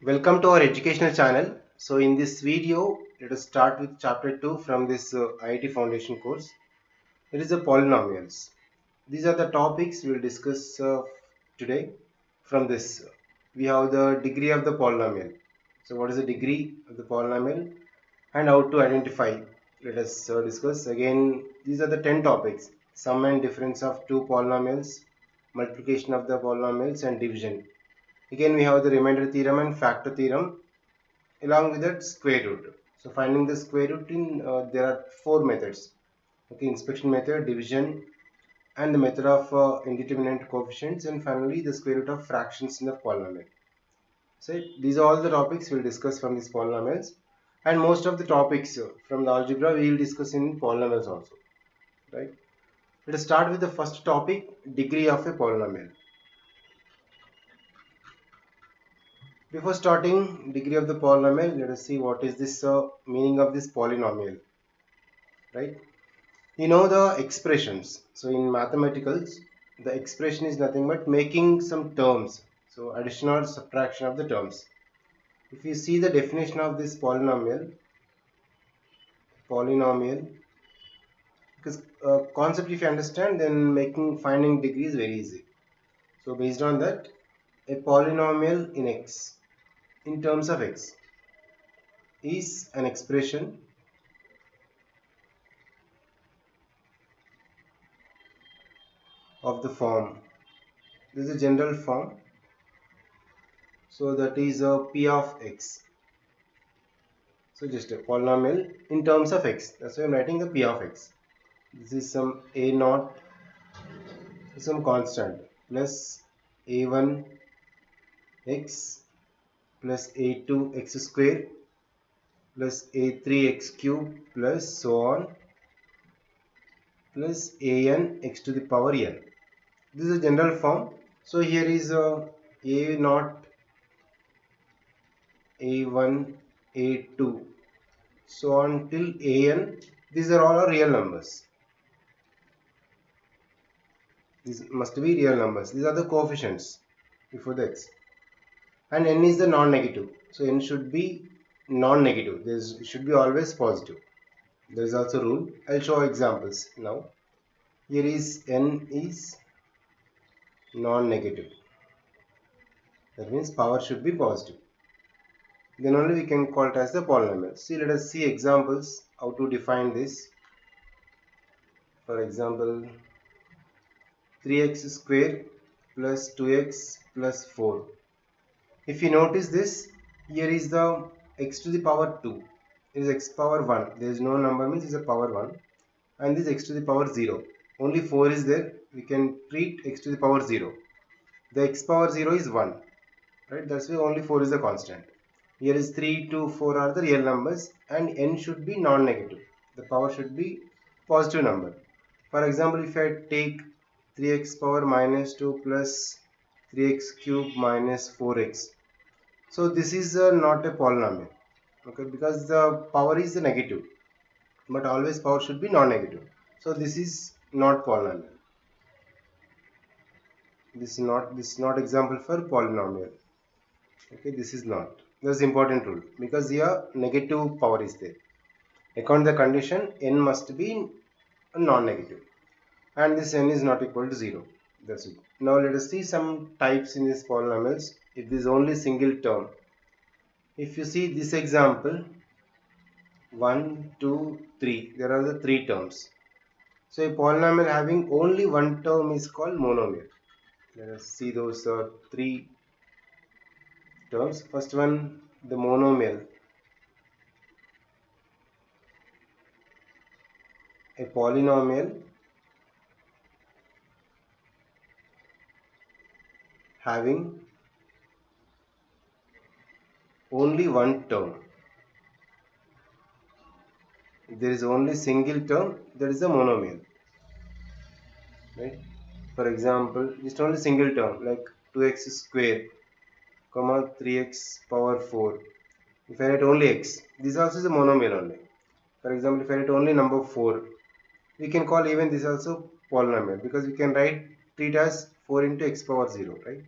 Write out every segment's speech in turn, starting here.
Welcome to our educational channel. So in this video, let us start with chapter 2 from this IIT Foundation course. It is the polynomials. These are the topics we will discuss today from this. We have the degree of the polynomial. So what is the degree of the polynomial and how to identify? Let us discuss. Again, these are the 10 topics. Sum and difference of two polynomials, multiplication of the polynomials and division. Again, we have the remainder theorem and factor theorem along with that square root. So finding the square root in there are four methods. Okay, inspection method, division, and the method of indeterminate coefficients, and finally the square root of fractions in the polynomial. So these are all the topics we'll discuss from these polynomials, and most of the topics from the algebra we will discuss in polynomials also. Right. Let us start with the first topic, degree of a polynomial. Before starting degree of the polynomial, let us see what is this meaning of this polynomial. Right. You know the expressions. So in mathematicals, the expression is nothing but making some terms. So addition or subtraction of the terms. If you see the definition of this polynomial, because concept if you understand, then finding degree is very easy. So based on that, a polynomial in x, in terms of x, is an expression of the form. This is a general form. So that is a p of x. So just a polynomial in terms of x. That's why I'm writing the p of x. This is some a naught, some constant, plus a1 x plus a2 x square plus a3 x cube plus so on plus an x to the power n. This is a general form. So here is a naught, a1, a2, so on till an. These are all our real numbers. These must be real numbers. These are the coefficients before the x. And n is the non-negative. So n should be non-negative. It should be always positive. There is also rule. I'll show examples now. Here is n is non-negative. That means power should be positive. Then only we can call it as the polynomial. See, let us see examples how to define this. For example, 3x square plus 2x plus 4. If you notice this, here is the x to the power 2. It is x power 1. There is no number, means it is a power 1. And this x to the power 0. Only 4 is there. We can treat x to the power 0. The x power 0 is 1. Right? That's why only 4 is the constant. Here is 3, 2, 4 are the real numbers, and n should be non-negative. The power should be positive number. For example, if I take 3x power minus 2 plus 3x cube minus 4x. So this is not a polynomial, okay, because the power is negative, but always power should be non-negative. So this is not polynomial. This is not example for polynomial. Okay, this is not. That's important rule, because here negative power is there. According to the condition, n must be non-negative, and this n is not equal to 0. That's it. Now let us see some types in these polynomials. If this is only single term, if you see this example, 1, 2, 3, there are the three terms. So a polynomial having only one term is called monomial. Let us see those three terms. First one, the monomial. A polynomial having only one term. If there is only single term, that is a monomial. Right? For example, just only single term like 2x square, comma 3x power 4. If I write only x, this also is a monomial only. For example, if I write only number 4, we can call even this also polynomial, because we can treat as 4 into x power 0, right?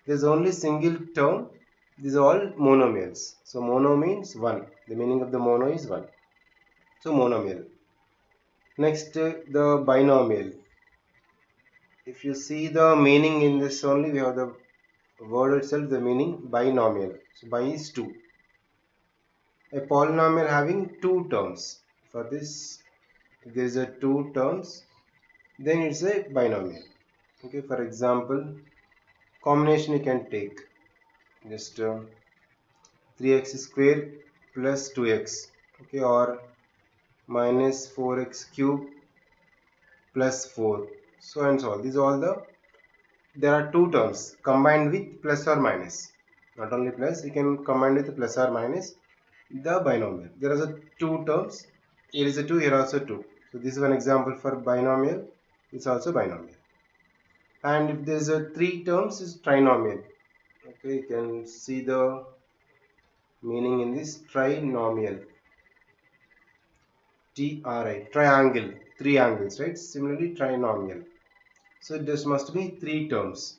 There is only single term These are all monomials. So mono means 1. The meaning of the mono is 1. So monomial. Next, the binomial. If you see the meaning in this only, we have the word itself, the meaning binomial. So bi is 2. A polynomial having two terms. For this, if there is a two terms, then it's a binomial. Okay, for example, combination you can take just 3x square plus 2x, okay, or minus 4x cube plus 4, so and so on. These are all the, there are two terms combined with plus or minus, not only plus, you can combine with plus or minus the binomial. There are two terms, here is a 2, here also 2. So this is one example for binomial. It's also binomial. And if there is a three terms, is trinomial. Okay, you can see the meaning in this trinomial. Triangle, three angles, right? Similarly, trinomial. So this must be three terms.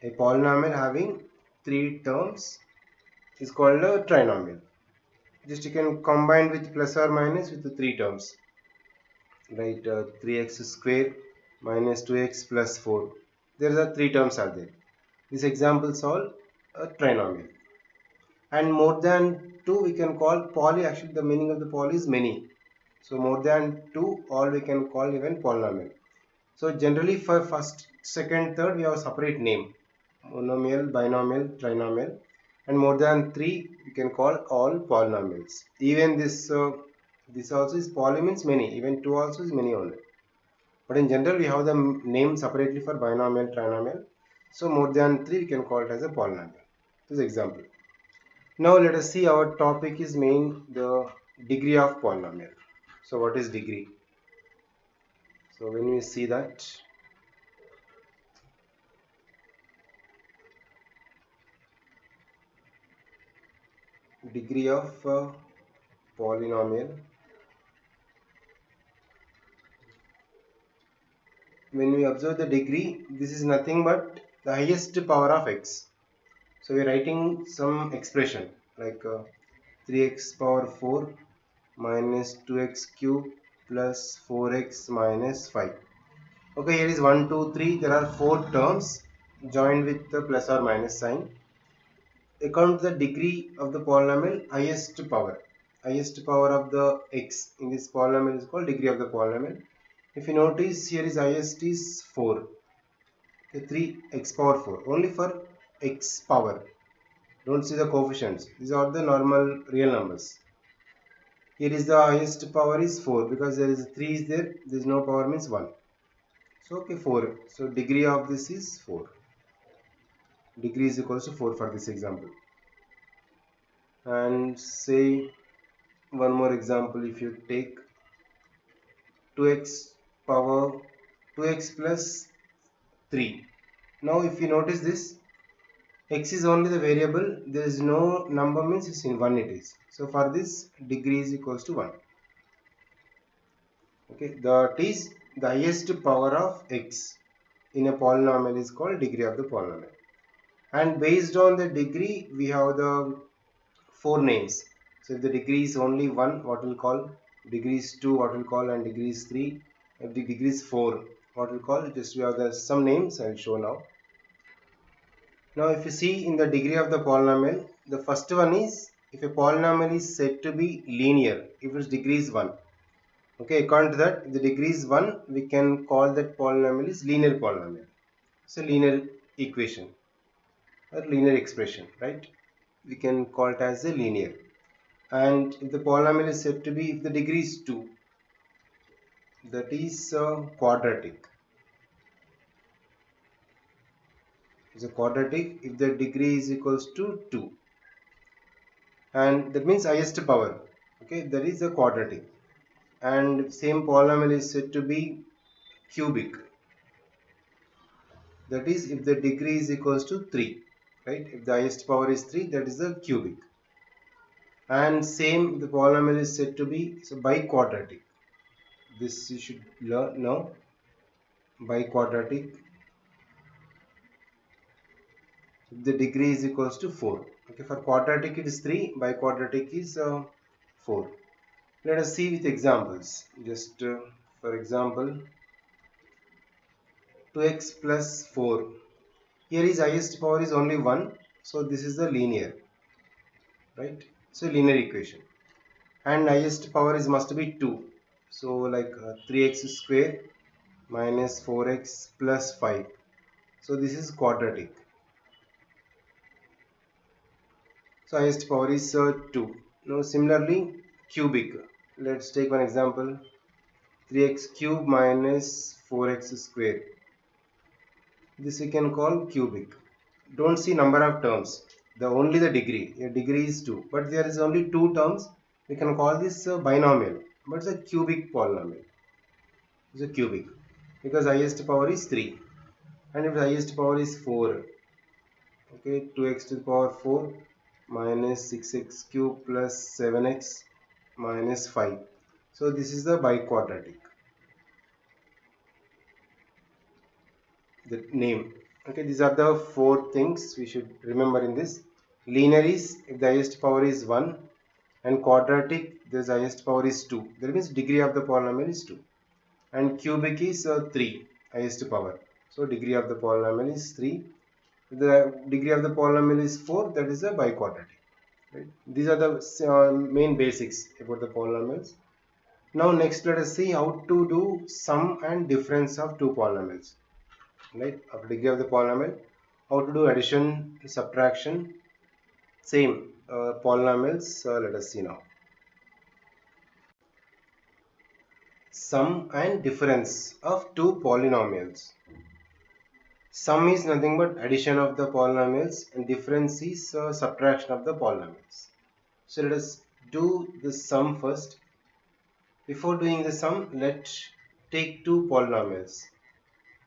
A polynomial having three terms is called a trinomial. Just you can combine with plus or minus with the three terms, right? 3x square minus 2x plus 4. There are three terms are there. These examples all a trinomial. And more than two we can call poly. Actually, the meaning of the poly is many. So more than two, all we can call even polynomial. So generally for first, second, third, we have a separate name: monomial, binomial, trinomial, and more than three, we can call all polynomials. Even this also is poly means many. Even two also is many only. But in general, we have the name separately for binomial, trinomial. So more than three, we can call it as a polynomial. This is example. Now let us see, our topic is main the degree of polynomial. So what is degree? So when we see that, degree of polynomial, when we observe the degree, this is nothing but the highest power of x. So we are writing some expression like 3x power 4 minus 2x cube plus 4x minus 5. Okay, here is 1, 2, 3. There are four terms joined with the plus or minus sign. Account the degree of the polynomial highest power. Highest power of the x in this polynomial is called degree of the polynomial. If you notice, here is highest is 4. Okay, 3x power 4 only for x power. Don't see the coefficients. These are the normal real numbers. Here is the highest power is 4 because there is 3 is there. There is no power means 1. So okay, 4. So degree of this is 4. Degree is equals to 4 for this example. And say one more example, if you take 2x power 2x plus 3. Now if you notice this, x is only the variable, there is no number means it's in 1 it is. So for this, degree is equals to 1. Okay, that is the highest power of x in a polynomial is called degree of the polynomial. And based on the degree, we have the four names. So if the degree is only 1, what we'll call, degree is 2, what we'll call, and degree is 3. If the degree is 4, what we'll call, just we have the some names I'll show now. Now if you see in the degree of the polynomial, the first one is if a polynomial is said to be linear, if its degree is 1. Okay, according to that, if the degree is 1, we can call that polynomial is linear polynomial. It's a linear equation or linear expression, right? We can call it as a linear. And if the polynomial is said to be, if the degree is 2, that is quadratic. It's a quadratic if the degree is equals to 2, and that means highest power. Okay, that is a quadratic. And same polynomial is said to be cubic. That is if the degree is equals to 3, right? If the highest power is 3, that is the cubic. And same, the polynomial is said to be so biquadratic. This you should learn now. Biquadratic. the degree is equals to 4. Okay, for quadratic it is 3, by quadratic is 4. Let us see with examples. Just for example, 2x plus 4. Here is highest power is only 1, so this is the linear, right? So linear equation. And highest power is must be 2. So like 3x square minus 4x plus 5. So this is quadratic. So highest power is 2. Now similarly cubic. Let's take one example. 3x cube minus 4x square. This we can call cubic. Don't see number of terms. The only the degree. A degree is 2. But there is only 2 terms. We can call this binomial. But it's a cubic polynomial. It's a cubic. Because highest power is 3. And if the highest power is 4. Okay, 2x to the power 4 minus 6x cube plus 7x minus 5. So this is the biquadratic. The name. Okay, these are the 4 things we should remember in this. Linear is if the highest power is 1, and quadratic the highest power is 2. That means degree of the polynomial is 2. And cubic is 3, highest power. So degree of the polynomial is 3. If the degree of the polynomial is 4, that is a biquadratic. Right? These are the main basics about the polynomials. Now next let us see how to do sum and difference of two polynomials. Right? After degree of the polynomial, how to do addition, subtraction, same polynomials. Let us see now. Sum and difference of two polynomials. Sum is nothing but addition of the polynomials and difference is subtraction of the polynomials. So let us do the sum first. Before doing the sum, let's take two polynomials.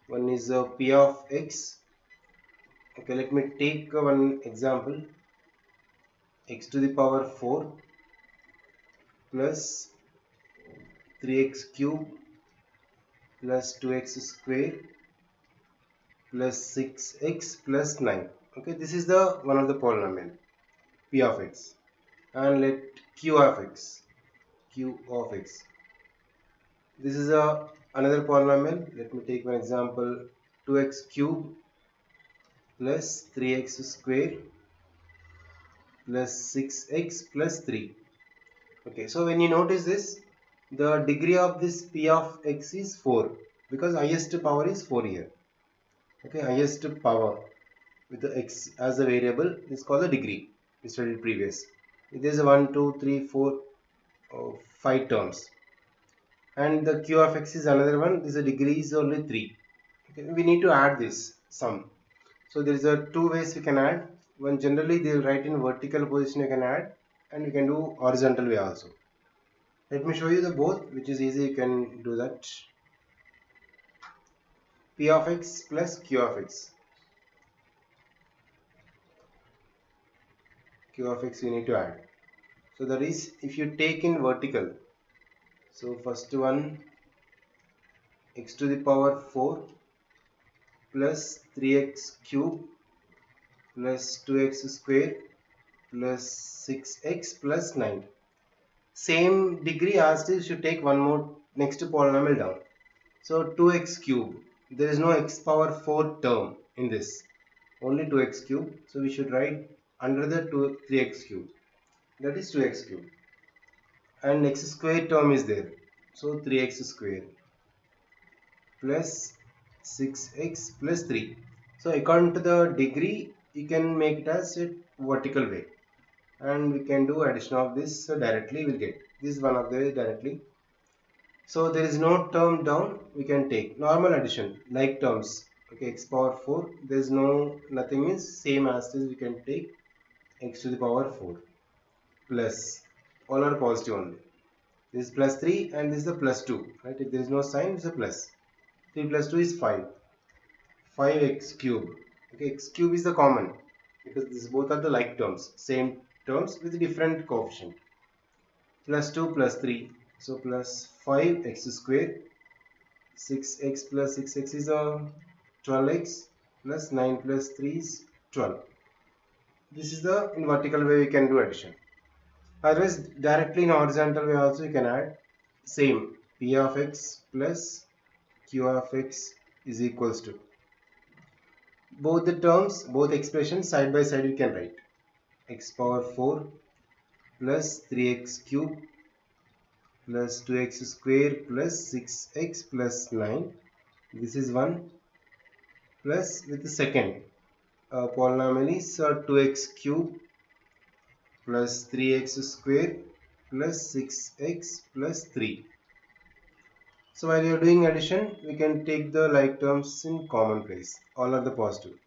One is p of x. Okay, let me take one example. X to the power 4 plus 3x cube plus 2x square plus 6x plus 9. Okay, this is the one of the polynomial p of x. And let q of x. This is another polynomial. Let me take one example. 2x cube plus 3x square plus 6x plus 3. Okay, so when you notice this, the degree of this p of x is 4 because highest power is 4 here. Okay, highest power with the x as a variable is called the degree. We studied previous. There is a 1, 2, 3, 4, 5 terms. And the q of x is another one. This degree is only 3. Okay, we need to add this sum. So there is a two ways we can add. One generally they will write in vertical position you can add, and you can do horizontal way also. Let me show you the both, which is easy. You can do that. P of x plus q of x. Q of x we need to add. So that is if you take in vertical. So first one x to the power 4 plus 3x cube plus 2x square plus 6x plus 9. Same degree as you should take one more next polynomial down. So 2x cube. There is no x power 4 term in this. Only 2x cube. So we should write under the 3x cube. That is 2x cube. And x square term is there. So 3x square plus 6x plus 3. So according to the degree, you can make it as a vertical way. And we can do addition of this directly. We'll get this is one of the directly. So there is no term down. We can take normal addition like terms. Okay, x power 4. There is no nothing is same as this. We can take x to the power 4 plus all are positive only. This is plus 3 and this is the plus 2. Right? If there is no sign, it's a plus. 3 plus 2 is 5. 5x cube. Okay, x cube is the common because these both are the like terms, same terms with different coefficient. Plus 2 plus 3, so plus 5x square. 6x plus 6x is 12x plus 9 plus 3 is 12. This is the in vertical way we can do addition. Otherwise, directly in horizontal way also you can add same p of x plus q of x is equals to both the terms, both expressions side by side you can write x power 4 plus 3x cube plus 2x square plus 6x plus 9. This is one plus with the second polynomial is 2x cube plus 3x square plus 6x plus 3. So while you are doing addition, we can take the like terms in common place. All are the positive.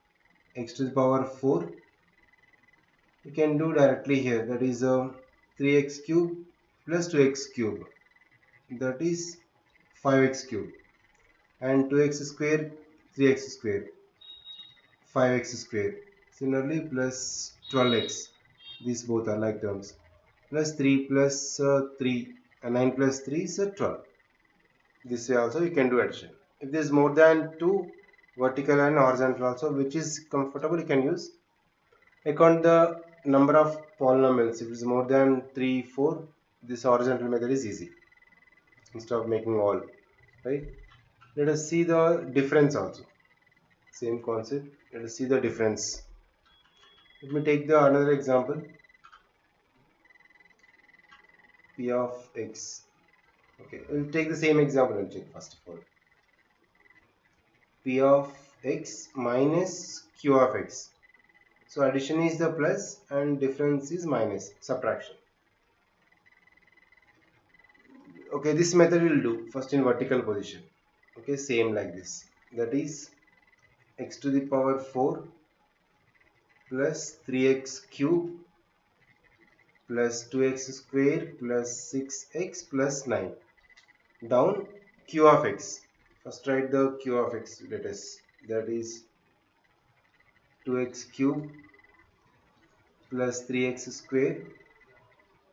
X to the power 4 we can do directly here. That is 3x cube plus 2x cube. That is 5x cube. And 2x square, 3x square, 5x square. Similarly plus 12x. These both are like terms. Plus 3 plus 3. 9 plus 3 is 12. This way also you can do addition. If there is more than 2 vertical and horizontal also, which is comfortable, you can use. Account the number of polynomials. If it is more than 3, 4, this horizontal method is easy instead of making all, right? Let us see the difference also. Same concept. Let us see the difference. Let me take the another example. P of x. Okay, we'll take the same example and check first of all. P of x minus q of x. So addition is the plus and difference is minus, subtraction. Okay, this method will do first in vertical position. Okay, same like this. That is x to the power 4 plus 3x cube plus 2x square plus 6x plus 9. Down q of x. First write the q of x. Let us. That is 2x cube plus 3x square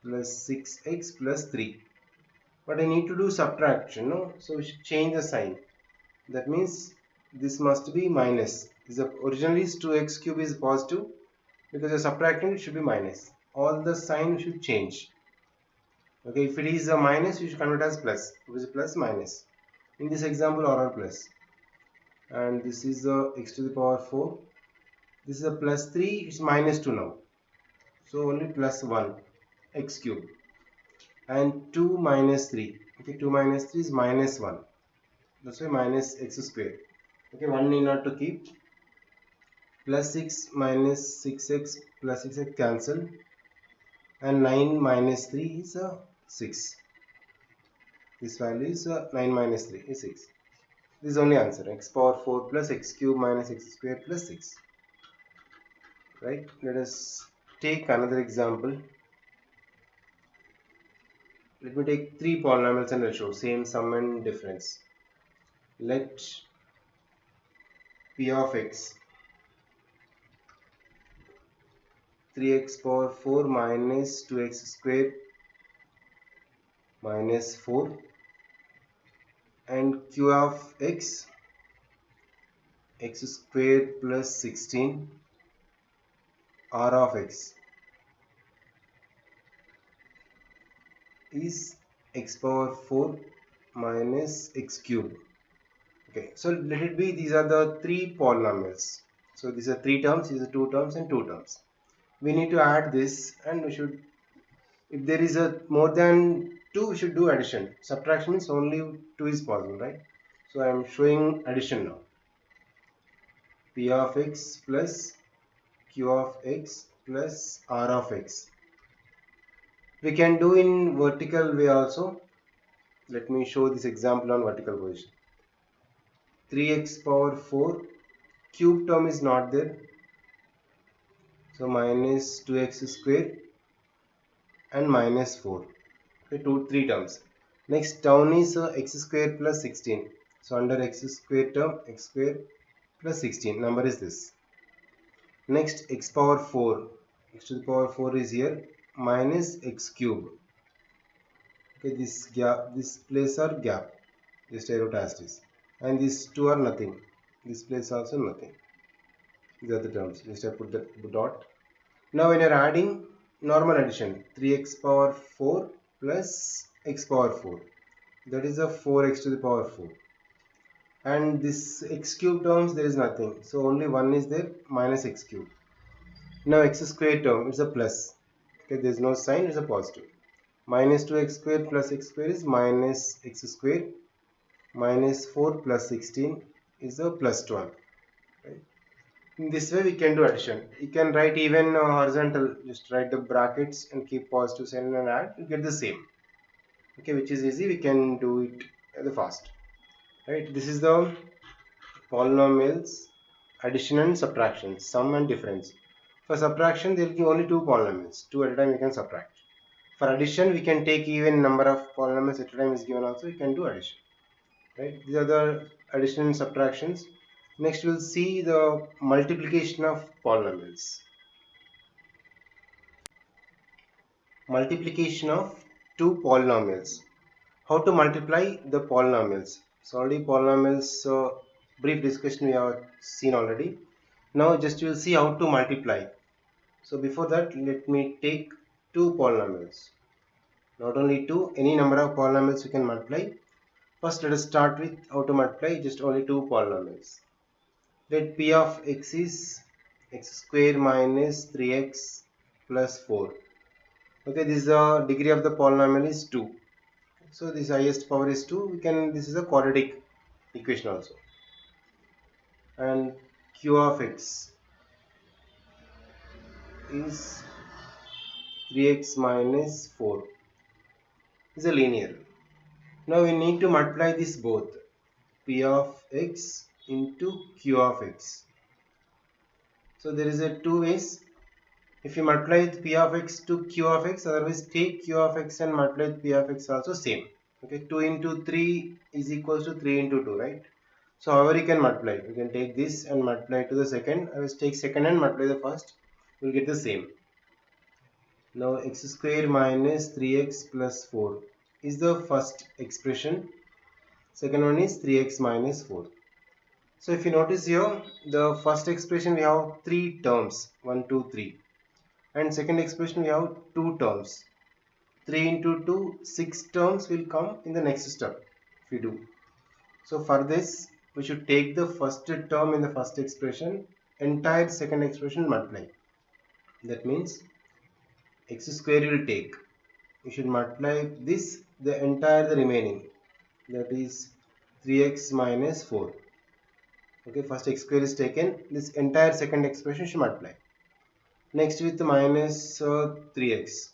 plus 6x plus 3. But I need to do subtraction, no? So we should change the sign. That means this must be minus. Originally 2x cube is positive, because you're subtracting it should be minus. All the sign should change. Okay, if it is a minus, you should convert as plus. It is plus minus. In this example, or plus. And this is the x to the power 4. This is a plus 3, it's minus 2 now. So only plus 1 x cube. And 2 minus 3. Okay, 2 minus 3 is minus 1. That's why minus x square. Okay, 1 need not to keep. Plus 6 minus 6x plus 6x cancel. And 9 minus 3 is 6. This value is 9 minus 3 is 6. This is only answer. X power 4 plus x cube minus x square plus 6. Right? Let us take another example. Let me take 3 polynomials and I'll show same sum and difference. Let p of x 3x power 4 minus 2x square minus 4 and q of x x square plus 16 r of x is x power 4 minus x cube. Okay, so let it be these are the 3 polynomials. So these are 3 terms, these are 2 terms and 2 terms. We need to add this, and we should, if there is a more than 2, we should do addition. Subtraction means only 2 is possible, right? So I am showing addition now. P of x plus q of x plus r of x. We can do in vertical way also. Let me show this example on vertical position. 3x power 4 cube term is not there. So minus 2x square and minus 4. Okay, 3 terms. Next down is x square plus 16. So under x square term, x square plus 16. Number is this. Next x power 4. X to the power 4 is here. Minus x cube. Okay, this gap, this place are gap. Just I wrote as this. And these two are nothing. This place also nothing. These are the terms. Just I put the dot. Now when you are adding normal addition, 3x power 4 plus x power 4, that is a 4x to the power 4, and this x cube terms there is nothing, so only 1 is there, minus x cube. Now x square term is a plus, okay, there is no sign, it's a positive. Minus 2x square plus x square is minus x square, minus 4 plus 16 is a plus 12, right? In this way we can do addition. You can write even horizontal, just write the brackets and keep positive sign and add, you get the same, okay, which is easy. We can do it the fast, right? This is the polynomials addition and subtraction, sum and difference. For subtraction there will be only two polynomials, two at a time you can subtract. For addition we can take even number of polynomials at a time is given, also you can do addition, right? These are the addition and subtractions. Next we'll see the multiplication of polynomials. Multiplication of two polynomials. How to multiply the polynomials? So already polynomials, brief discussion we have seen already. Now just we'll see how to multiply. So before that let me take two polynomials. Not only two, any number of polynomials you can multiply. First let us start with how to multiply just only two polynomials. Let p of x is x square minus 3x plus 4. Okay, this is the degree of the polynomial is 2. So this highest power is 2. We can, this is a quadratic equation also. And q of x is 3x minus 4. Is a linear. Now we need to multiply this both, p of x into q of x. So there is a two ways. If you multiply with p of x to q of x, otherwise take q of x and multiply with p of x also same. Okay, 2 into 3 is equals to 3 into 2, right? So however you can multiply, you can take this and multiply to the second, I will take second and multiply the first, you will get the same. Now x square minus 3x plus 4 is the first expression, second one is 3x minus 4. So if you notice here, the first expression we have three terms, 1, 2, 3, and second expression we have two terms, 3 into 2, 6 terms will come in the next step if we do. So for this we should take the first term in the first expression, entire second expression multiply. That means x square will take, you should multiply this, the entire the remaining, that is 3x minus 4. Okay, first x square is taken, this entire second expression should multiply. Next with minus 3x.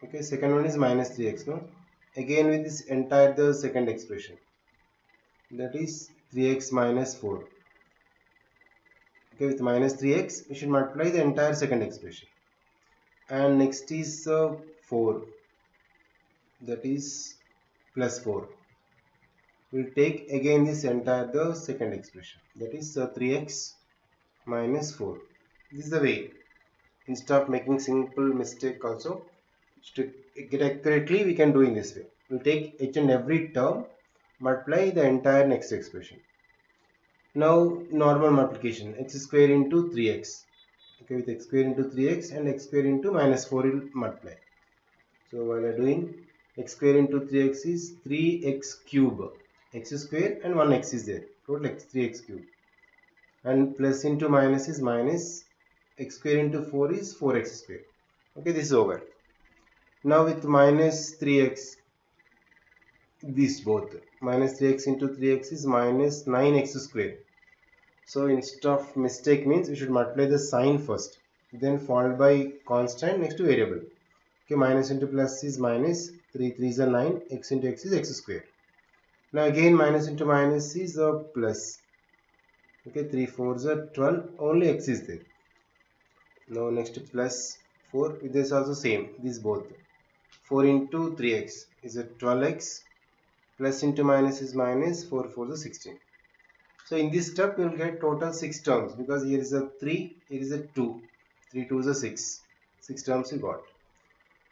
Okay, second one is minus 3x, no? Again with this entire the second expression, that is 3x minus 4. Okay, with minus 3x we should multiply the entire second expression. And next is 4, that is plus 4. We'll take again this entire the second expression, that is 3x minus 4. This is the way. Instead of making simple mistake also, to get accurately we can do in this way. We'll take each and every term, multiply the entire next expression. Now normal multiplication, x square into 3x. Okay, with x square into 3x and x square into minus 4 will multiply. So while I are doing, x square into 3x is 3x cube, x square and 1x is there, total x 3x cube, and plus into minus is minus, x square into 4 is 4x square. Okay, this is over. Now with minus 3x, these both, minus 3x into 3x is minus 9x square. So instead of mistake means we should multiply the sign first, then followed by constant next to variable. Okay, minus into plus is minus, 3 3s are 9, x into x is x square. Now again minus into minus is a plus. Okay, 3 4s are 12, only x is there. Now next plus 4, with this also same, these both. 4 into 3x is a 12x, plus into minus is minus, 4 4 is 16. So in this step we will get total 6 terms, because here is a 3, here is a 2, 3 2 is a 6, 6 terms we got.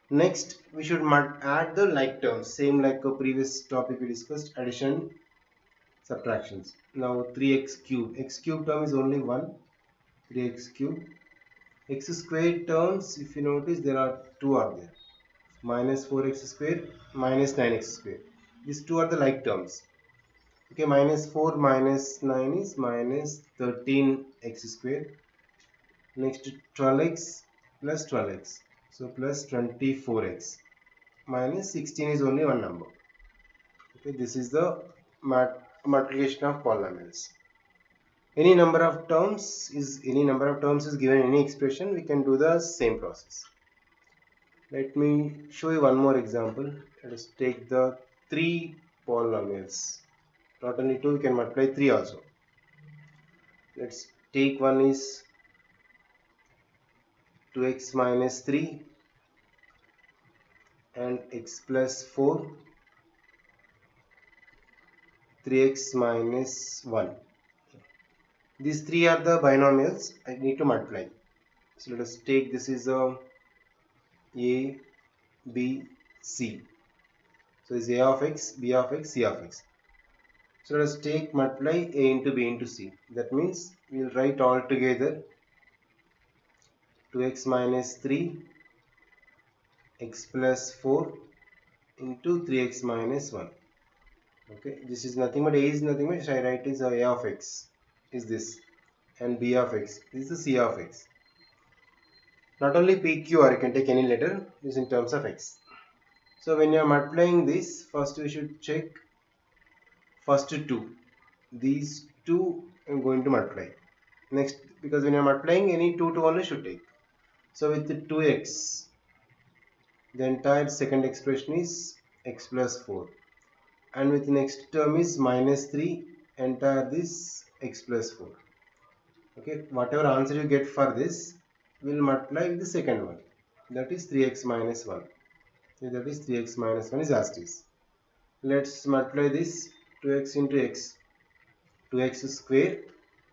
Next we should add the like terms, same like a previous topic we discussed, addition, subtractions. Now 3x cube, x cube term is only 1, 3x cube X squared terms, if you notice, there are two are there. Minus 4x squared, minus 9x squared. These two are the like terms. Okay, minus 4 minus 9 is minus 13x squared. Next 12x plus 12x. So plus 24x. Minus 16 is only one number. Okay, this is the multiplication of polynomials. Any number of terms is given in any expression, we can do the same process. Let me show you one more example. Let us take the three polynomials. Not only two, we can multiply three also. Let's take one is 2x minus 3 and x plus 4, 3x minus 1. These three are the binomials I need to multiply. So let us take this is a B, C. So this is A of x, B of x, C of x. So let us take multiply A into B into C. That means we will write all together 2x minus 3 x plus 4 into 3x minus 1. Okay, this is nothing but A is nothing but I write is A of x is this, and B of x this is the C of x. Not only P, Q, R, you can take any letter, this in terms of x. So when you are multiplying this, first we should check first two. These two I'm going to multiply. Next, because when you are multiplying, any two only should take. So with the 2x, the entire second expression is x plus 4. And with the next term is minus 3, entire this x plus 4. Okay, whatever answer you get for this, will multiply with the second one. That is 3x minus 1. That is 3x minus 1 is as it is. Let's multiply this 2x into x. 2x square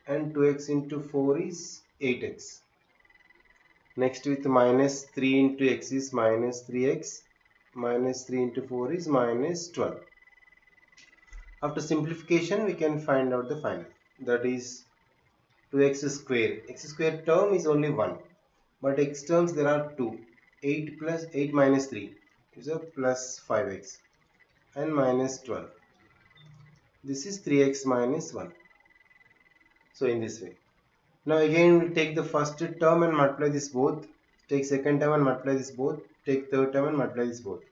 and 2x into 4 is 8x. Next with minus 3 into x is minus 3x. Minus 3 into 4 is minus 12. After simplification, we can find out the final. That is 2x square. X square term is only 1. But x terms there are 2. 8 plus 8 minus 3 is a plus 5x. And minus 12. This is 3x minus 1. So in this way. Now again we take the first term and multiply this both. Take second term and multiply this both. Take third term and multiply this both.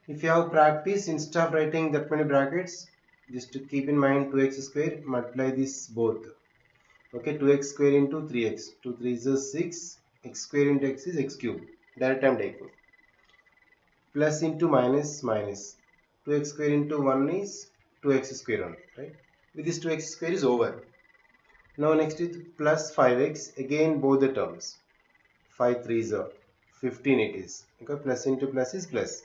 If you have practice, instead of writing that many brackets, just to keep in mind 2x square, multiply this both. Okay, 2x square into 3x. 2 3 is 6. X square into x is x cube. Direct I am taking. Plus into minus minus. 2x square into 1 is 2x square only. Right? With this 2x square is over. Now next is plus 5x. Again both the terms. 5 3 is 15 it is. Okay, plus into plus is plus.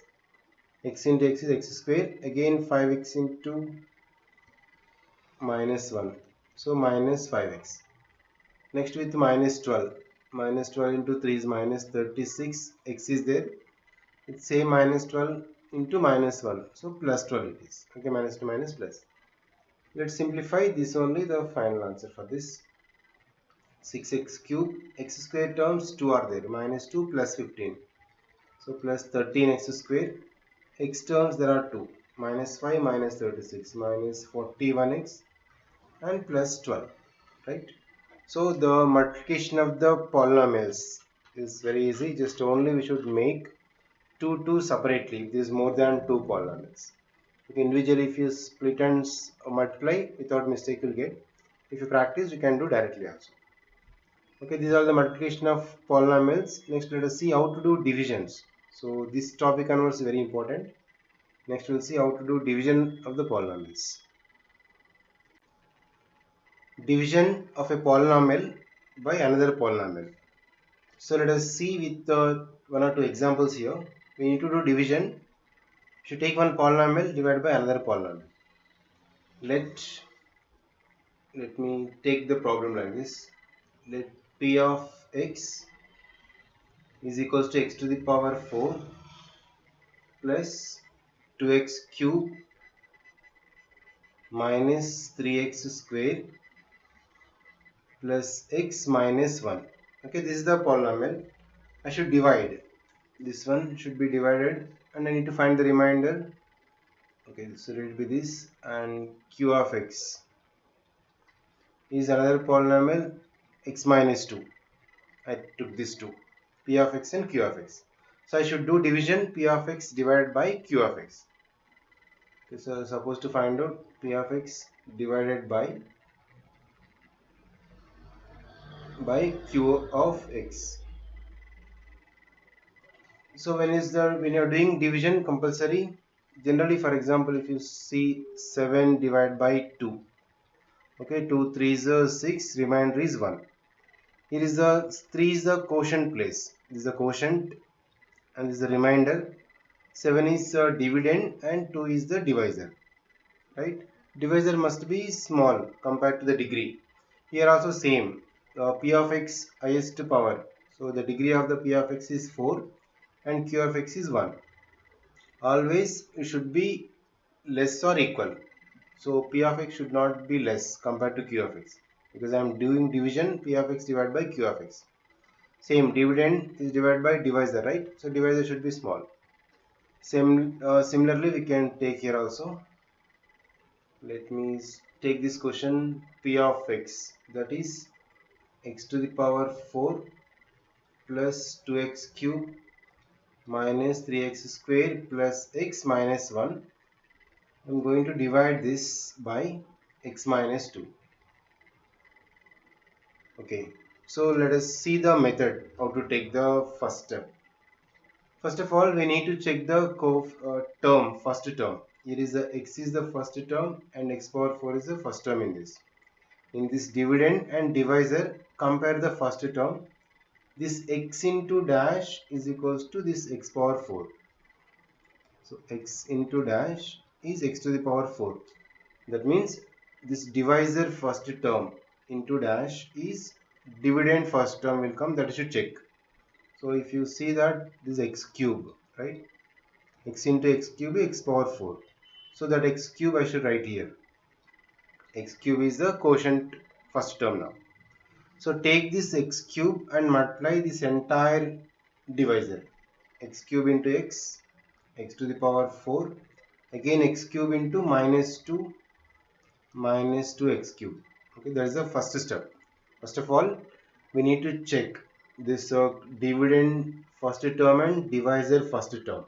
X into x is x square. Again 5x into minus 1. So minus 5x. Next with minus 12. Minus 12 into 3 is minus 36. X is there. It's same minus 12 into minus 1. So plus 12 it is. Okay, minus to minus plus. Let's simplify this only the final answer for this. 6x cube. X square terms 2 are there. Minus 2 plus 15. So plus 13x square. X terms there are 2. Minus 5 minus 36. Minus 41x. And plus 12. Right. So the multiplication of the polynomials is very easy. Just only we should make two separately if there is more than two polynomials. Individually, if you split and multiply without mistake, you'll get. If you practice, you can do directly also. Okay, these are the multiplication of polynomials. Next, let us see how to do divisions. So this topic onwards is very important. Next, we'll see how to do division of the polynomials. Division of a polynomial by another polynomial. So let us see with one or two examples here. We need to do division. Should take one polynomial divided by another polynomial. Let me take the problem like this. Let p of x is equals to x to the power 4 plus 2x cube minus 3x square plus x minus 1. Okay, this is the polynomial. I should divide. This one should be divided and I need to find the remainder. Okay, so it will be this, and q of x is another polynomial, x minus 2. I took this 2, p of x and q of x. So I should do division, p of x divided by q of x. Okay, so I am supposed to find out p of x divided by q of x. So when you're doing division compulsory, generally, for example, if you see 7 divided by 2, okay, 2 3s are 6, remainder is 1. Here is the 3 is the quotient place. This is the quotient and this is the remainder. 7 is dividend and 2 is the divisor, right? Divisor must be small compared to the degree. Here also same, p of x highest power. So the degree of the p of x is 4 and q of x is 1. Always it should be less or equal. So p of x should not be less compared to q of x, because I am doing division, p of x divided by q of x. Same, dividend is divided by divisor, right? So divisor should be small. Similarly, we can take here also. Let me take this question, p of x, that is x to the power 4 plus 2x cube minus 3x square plus x minus 1. I'm going to divide this by x minus 2. Okay, so let us see the method how to take the first step. First of all, we need to check the first term. Here is the x is the first term and x power 4 is the first term in this. In this dividend and divisor, compare the first term. This x into dash is equals to this x power 4. So x into dash is x to the power 4. That means this divisor first term into dash is dividend first term will come, that you should check. So if you see that this x cube, right? X into x cube is x power 4. So that x cube I should write here. X cube is the quotient first term now. So take this x cube and multiply this entire divisor. X cube into x, x to the power 4. Again x cube into minus 2 x cube. Okay, that is the first step. First of all, we need to check this dividend first term and divisor first term.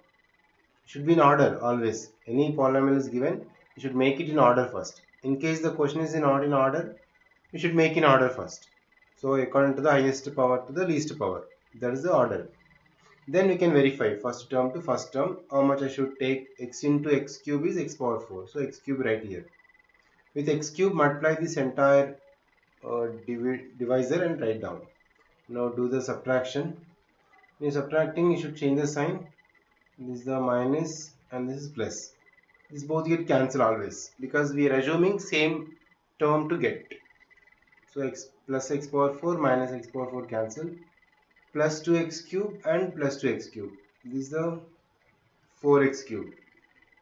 Should be in order always. Any polynomial is given, you should make it in order first. In case the question is not in order, you should make in order first. So according to the highest power to the least power, that is the order. Then we can verify first term to first term how much I should take. X into x cube is x power 4. So x cube right here. With x cube multiply this entire divisor and write down. Now do the subtraction. In subtracting, you should change the sign. This is the minus and this is plus. This both get cancelled always because we are assuming same term to get. So x plus x power 4 minus x power 4 cancel. Plus 2x cube and plus 2x cube. This is the 4x cube.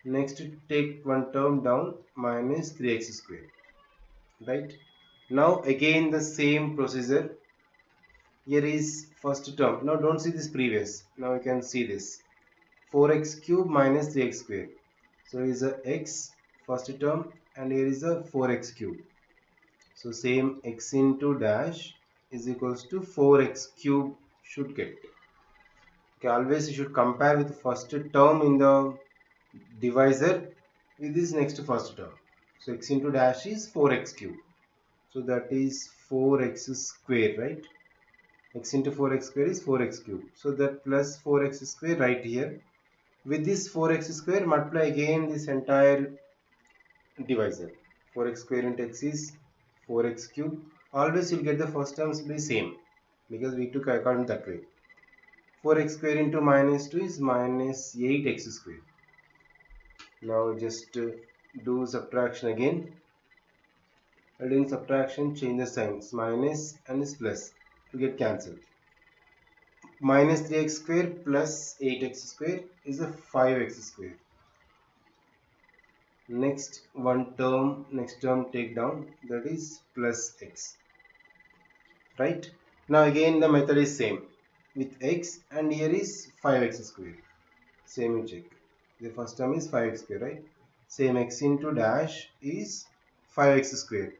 Next take one term down, minus 3x square. Right? Now again the same procedure. Here is first term. Now don't see this previous. Now you can see this. 4x cube minus 3x square. So is a x first term and here is a 4x cube. So same x into dash is equals to 4x cube should get. Okay, always you should compare with the first term in the divisor with this next first term. So x into dash is 4x cube. So that is 4x square, right? X into 4x square is 4x cube. So that plus 4x square right here. With this 4x square multiply again this entire divisor. 4x square into x is 4x cube. Always you'll get the first terms be same because we took account that way. 4x square into minus 2 is minus 8x square. Now just do subtraction again. While doing subtraction, change the signs. Minus and is plus to get cancelled. Minus 3x square plus 8x square is a 5x square. Next term take down, that is plus x. Right? Now again the method is same with x, and here is 5x square. Same you check. The first term is 5x square, right? Same x into dash is 5x square.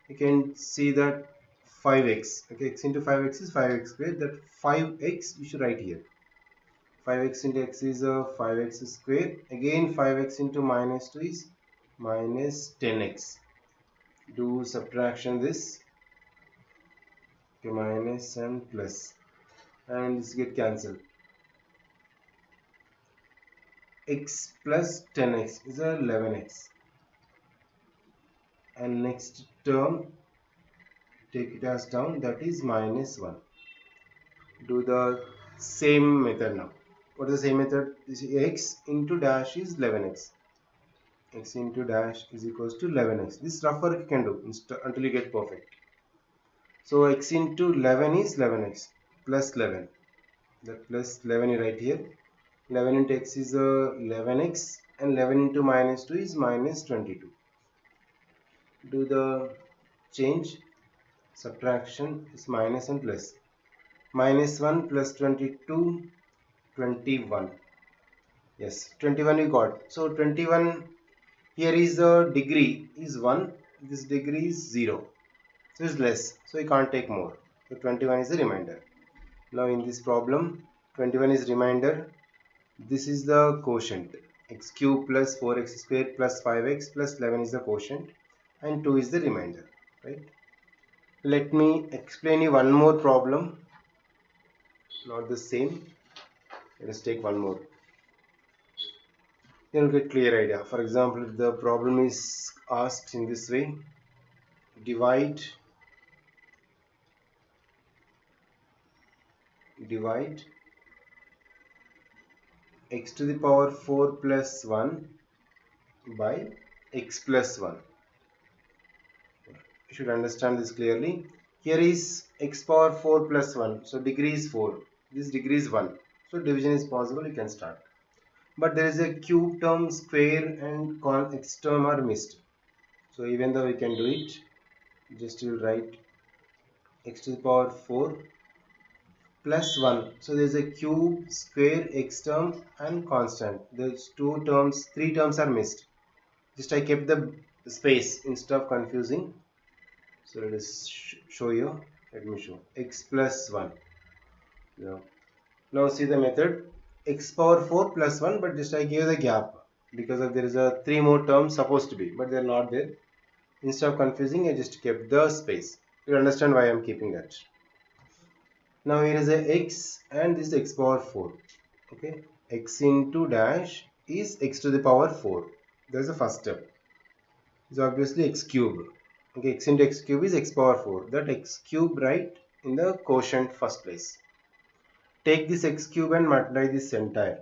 You can see that 5x. Okay, x into 5x is 5x square. That 5x you should write here. 5x into x is 5x square. Again 5x into minus 2 is minus 10x. Do subtraction this. Okay, minus and plus. And this get cancelled. X plus 10x is 11x. And next term, take it as down, that is minus 1. Do the same method now. What is the same method? This is x into dash is 11x. X into dash is equals to 11x. This rough work you can do until you get perfect. So x into 11 is 11x plus 11. That plus 11 is right here. 11 into x is 11x, and 11 into minus 2 is minus 22. Do the change. Subtraction is minus and plus. Minus 1 plus 22, 21. Yes, 21 we got. So 21, here is the degree is 1, this degree is 0. So it's less, so you can't take more. So 21 is the remainder. Now in this problem, 21 is remainder. This is the quotient. X cube plus 4x square plus 5x plus 11 is the quotient, and 2 is the remainder, right? Let me explain you one more problem. Not the same. Let us take one more. Then you'll get clear idea. For example, if the problem is asked in this way, divide x to the power 4 plus 1 by x plus 1. You should understand this clearly. Here is x power 4 plus 1. So degree is 4. This degree is 1. So division is possible. You can start. But there is a cube term, square and x term are missed. So even though we can do it, just you will write x to the power 4 plus 1. So there is a cube, square, x term and constant. Those three terms are missed. Just I kept the space instead of confusing. So let us show you. Let me show x plus 1. Now see the method. X power 4 plus 1, but just I gave the gap because of there is a 3 more terms supposed to be, but they are not there. Instead of confusing, I just kept the space. You understand why I am keeping that. Now here is a x and this is x power 4. Okay, x into dash is x to the power 4. That is the first step. It's obviously x cube. Okay, x into x cube is x power 4. That x cube right in the quotient first place. Take this x cube and multiply this entire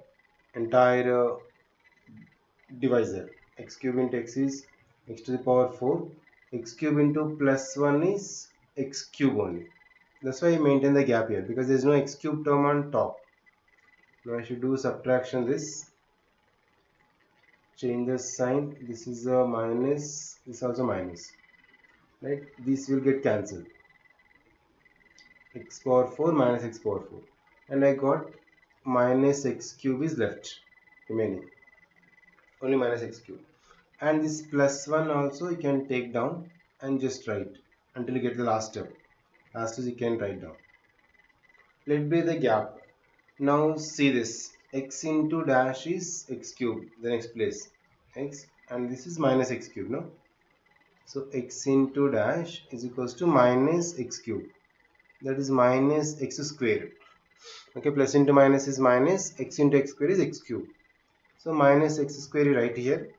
divisor. X cube into x is x to the power 4. X cube into plus 1 is x cube only. That's why I maintain the gap here, because there is no x cube term on top. Now I should do subtraction this. Change the sign. This is a minus. This also minus. Right? This will get cancelled. X power 4 minus x power 4. And I got minus x cube is left remaining. Only minus x cube. And this plus 1 also you can take down and just write until you get the last step. Last is you can write down. Let be the gap. Now see this. X into dash is x cube. The next place. X, and this is minus x cube, no? So x into dash is equals to minus x cube. That is minus x square. Okay, plus into minus is minus. X into x square is x cube. So minus x square right here.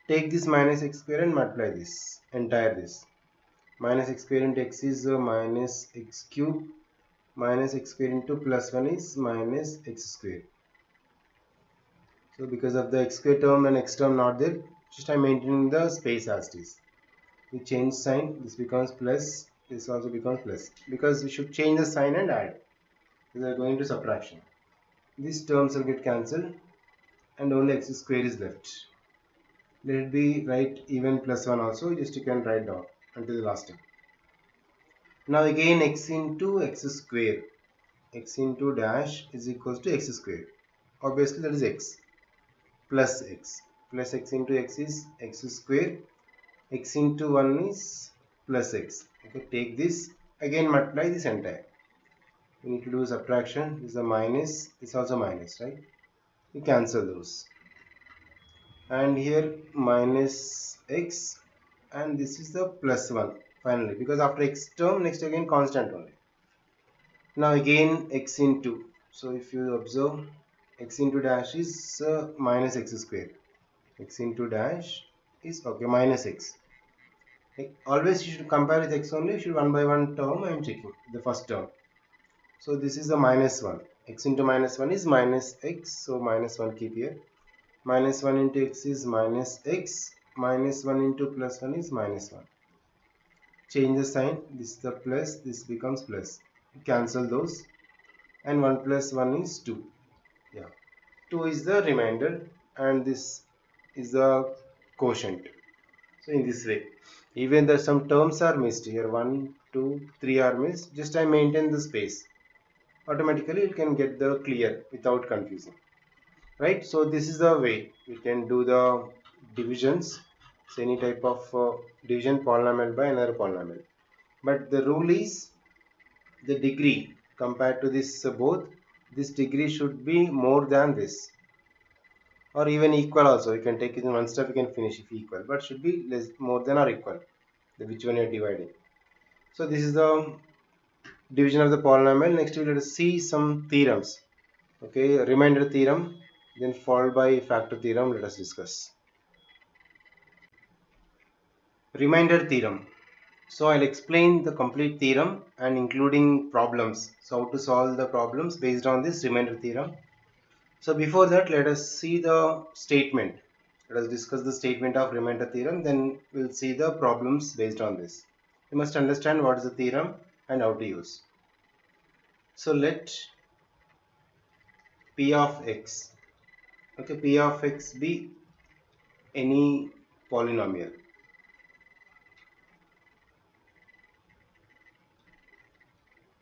Take this minus x square and multiply this entire this. Minus x square into x is minus x cube. Minus x square into plus 1 is minus x square. So because of the x square term and x term not there, just I am maintaining the space as it is. We change sign. This becomes plus. This also becomes plus. Because we should change the sign and add. We are going to subtraction. These terms will get cancelled and only x square is left. Let it be right even plus 1 also. Just you can write down until the last step. Now again x into x square, x into dash is equals to x square. Obviously that is x plus x. Plus x into x is x square. X into 1 is plus x. Okay, take this, again multiply this entire. We need to do subtraction. This is a minus, this is also minus, right? We cancel those. And here minus x, and this is the plus 1 finally, because after x term next again constant only. Now again x into, so if you observe, x into dash is minus x square. X into dash is okay minus x. Always you should compare with x only. You should one by one term I am checking the first term. So this is the minus 1. X into minus 1 is minus x. So minus 1 keep here. Minus 1 into x is minus x. Minus 1 into plus 1 is minus 1. Change the sign. This is the plus. This becomes plus. Cancel those. And 1 plus 1 is 2. Yeah. 2 is the remainder. And this is the quotient. So in this way, even though some terms are missed here, 1, 2, 3 are missed, just I maintain the space. Automatically you can get the clear without confusing, right? So this is the way we can do the divisions. So any type of division polynomial by another polynomial. But the rule is the degree compared to this both. This degree should be more than this, or even equal also. You can take it in one step, you can finish if equal, but should be less, more than or equal, which one you are dividing. So this is the division of the polynomial. Next we will see some theorems. Okay, remainder theorem, then followed by factor theorem. Let us discuss remainder theorem. So I'll explain the complete theorem and including problems. So how to solve the problems based on this remainder theorem. So before that, let us see the statement. Let us discuss the statement of remainder theorem. Then we'll see the problems based on this. You must understand what is the theorem and how to use. So let P of x, okay, P of x be any polynomial.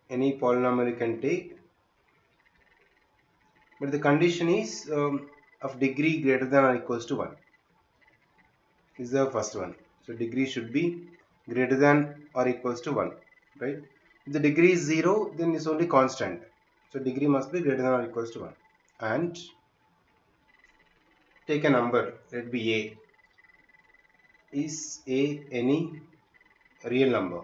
Any polynomial you can take, but the condition is of degree greater than or equals to 1. This is the first one. So degree should be greater than or equals to 1, right? If the degree is 0, then it's only constant. So degree must be greater than or equals to 1. And take a number, let it be a. Is a any real number?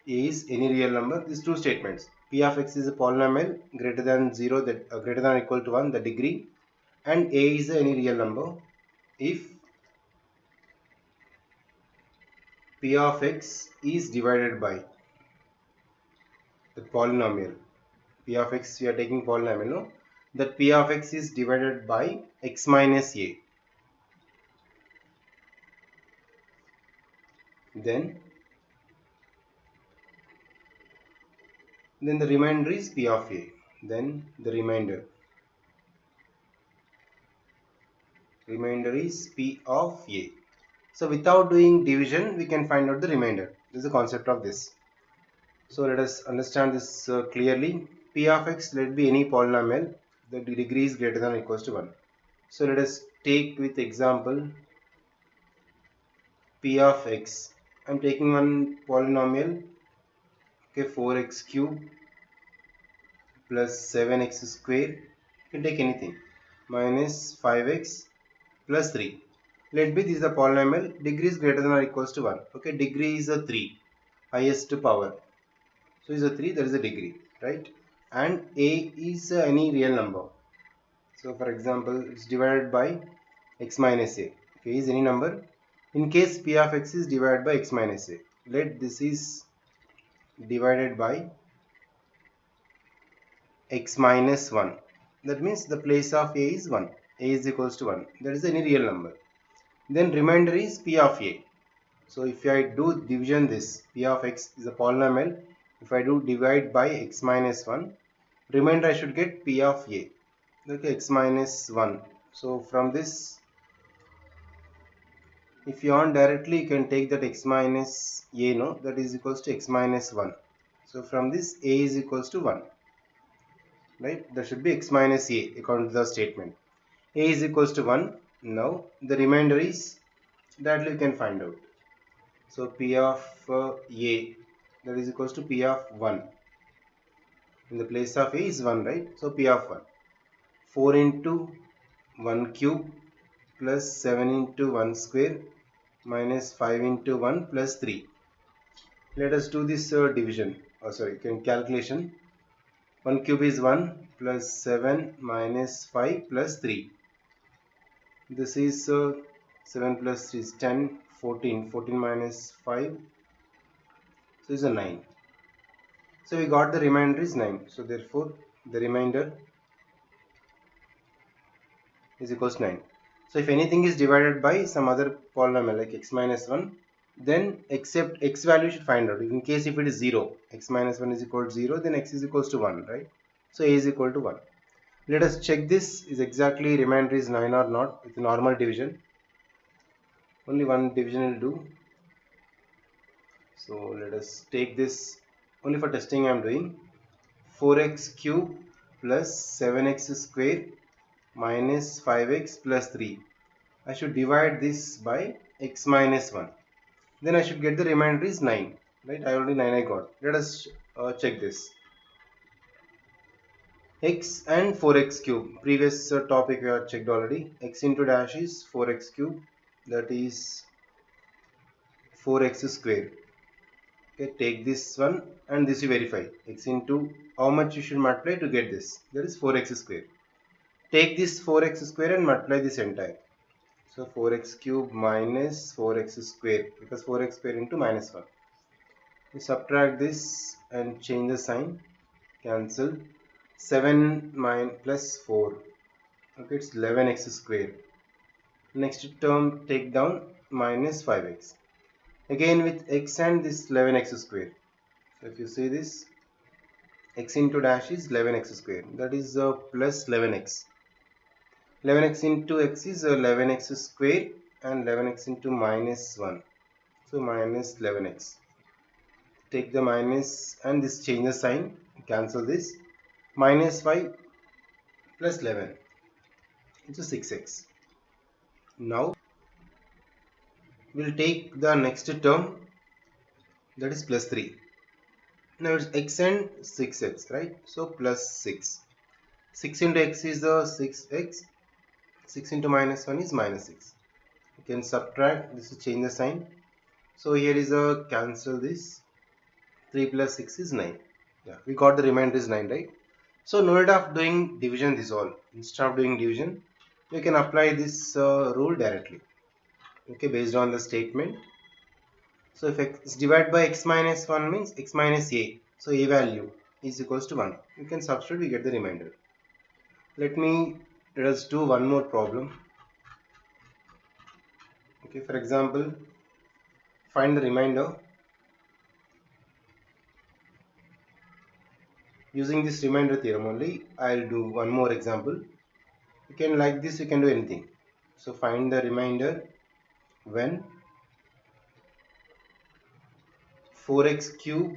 A is any real number. These two statements. P of x is a polynomial greater than 0, that greater than or equal to 1, the degree, and a is any real number if P of x is divided by the polynomial. P of x, we are taking polynomial, no? That P of x is divided by x minus a. Then the remainder is P of a. Then the remainder is P of a. So without doing division, we can find out the remainder. This is the concept of this. So let us understand this clearly. P of x, let it be any polynomial. The degree is greater than or equals to 1. So let us take with example P of x. I am taking one polynomial, okay, 4x cube plus 7x square. You can take anything, minus 5x plus 3. Let be this is the polynomial. Degree is greater than or equals to 1. Okay, degree is a 3, highest power. So is a 3, that is a degree, right? And a is any real number. So for example, it's divided by x minus a. Okay, is any number. In case P of x is divided by x minus a, let this is divided by x minus 1. That means the place of a is 1. A is equals to 1. That is any real number. Then remainder is P of a. So if I do division, this P of x is a polynomial. If I do divide by x minus 1, remainder I should get P of a. Okay, x minus 1. So from this If you want directly, you can take that x minus a, no, that is equals to x minus 1. So from this, a is equals to 1, right? That should be x minus a according to the statement. A is equals to 1. Now the remainder is that we can find out. So p of a, that is equals to p of 1. In the place of a is 1, right? So p of 1. 4 into 1 cube plus 7 into 1 square minus 5 into 1 plus 3. Let us do this division. Calculation. 1 cube is 1 plus 7 minus 5 plus 3. This is 7 plus 3 is 10, 14. 14 minus 5. So it's a 9. So we got the remainder is 9. So therefore the remainder is equals to 9. So if anything is divided by some other polynomial like x minus 1, then except x value should find out. In case if it is 0, x minus 1 is equal to 0, then x is equals to 1, right? So a is equal to 1. Let us check this is exactly remainder is 9 or not with normal division. Only one division will do. So let us take this only for testing I am doing. 4x cube plus 7x square minus 5x plus 3. I should divide this by x minus 1. Then I should get the remainder is 9. Right? I already 9 I got. Let us check this. X and 4x cube. Previous topic we have checked already. X into dash is 4x cube. That is 4x square. Okay, take this one and this you verify. X into how much you should multiply to get this. That is 4x square. Take this 4x square and multiply this entire. So 4x cube minus 4x square, because 4x square into minus 1. We subtract this and change the sign. Cancel. 7 plus 4. Okay, it's 11x square. Next term take down minus 5x. Again with x and this 11x square. So if you see this, x into dash is 11x square. That is plus 11x. 11x into x is 11x square and 11x into minus 1. So minus 11x. Take the minus and this change the sign. Cancel this. Minus 5 plus 11. It's a 6x. Now we'll take the next term, that is plus 3. Now it's x and 6x, right? So plus 6. 6 into x is the 6x. 6 into minus 1 is minus 6. You can subtract, this is change the sign. So here is a cancel this. 3 plus 6 is 9. Yeah, we got the remainder is 9, right? So no need of doing division this all. Instead of doing division, you can apply this rule directly. Okay, based on the statement. So if x divided by x minus 1 means x minus a. So a value is equals to 1. You can substitute, we get the remainder. Let us do one more problem. Okay, for example, find the remainder. Using this remainder theorem only, I'll do one more example. You can like this, you can do anything. So find the remainder when 4x cube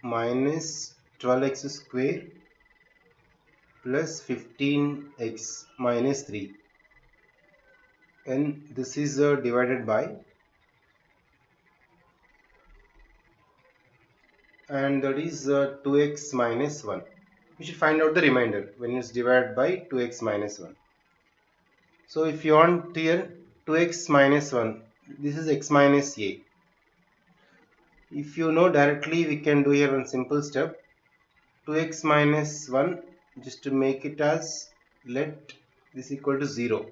minus 12x square plus 15x minus 3, and this is divided by, and that is 2x minus 1. We should find out the remainder when it's divided by 2x minus 1. So if you want here 2x minus 1, this is x minus a. If you know directly, we can do here one simple step. 2x minus 1, just to make it as, let this equal to 0.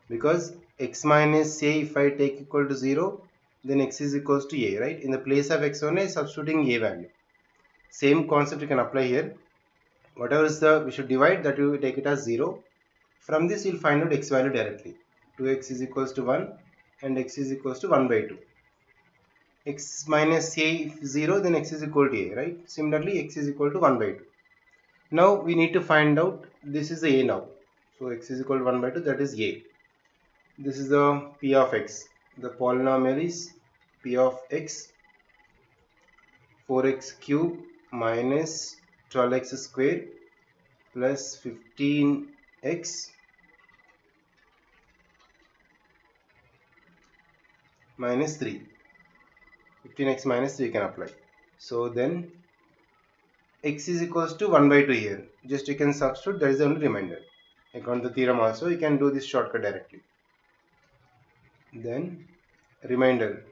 Because x minus a, if I take equal to 0, then x is equals to a, right? In the place of x only, substituting a value. Same concept you can apply here. Whatever is we should divide, that you take it as 0. From this, you'll find out x value directly. 2x is equals to 1 and x is equals to 1 by 2. X minus a, if 0, then x is equal to a, right? Similarly, x is equal to 1 by 2. Now, we need to find out, this is a now. So, x is equal to 1 by 2, that is a. This is the p of x. the polynomial is p of x 4x cube minus 12x square plus 15x minus 3. 15x minus 3 can apply. So then x is equals to 1 by 2 here. Just you can substitute, that is the only remainder. According to the theorem also, you can do this shortcut directly. Then remainder.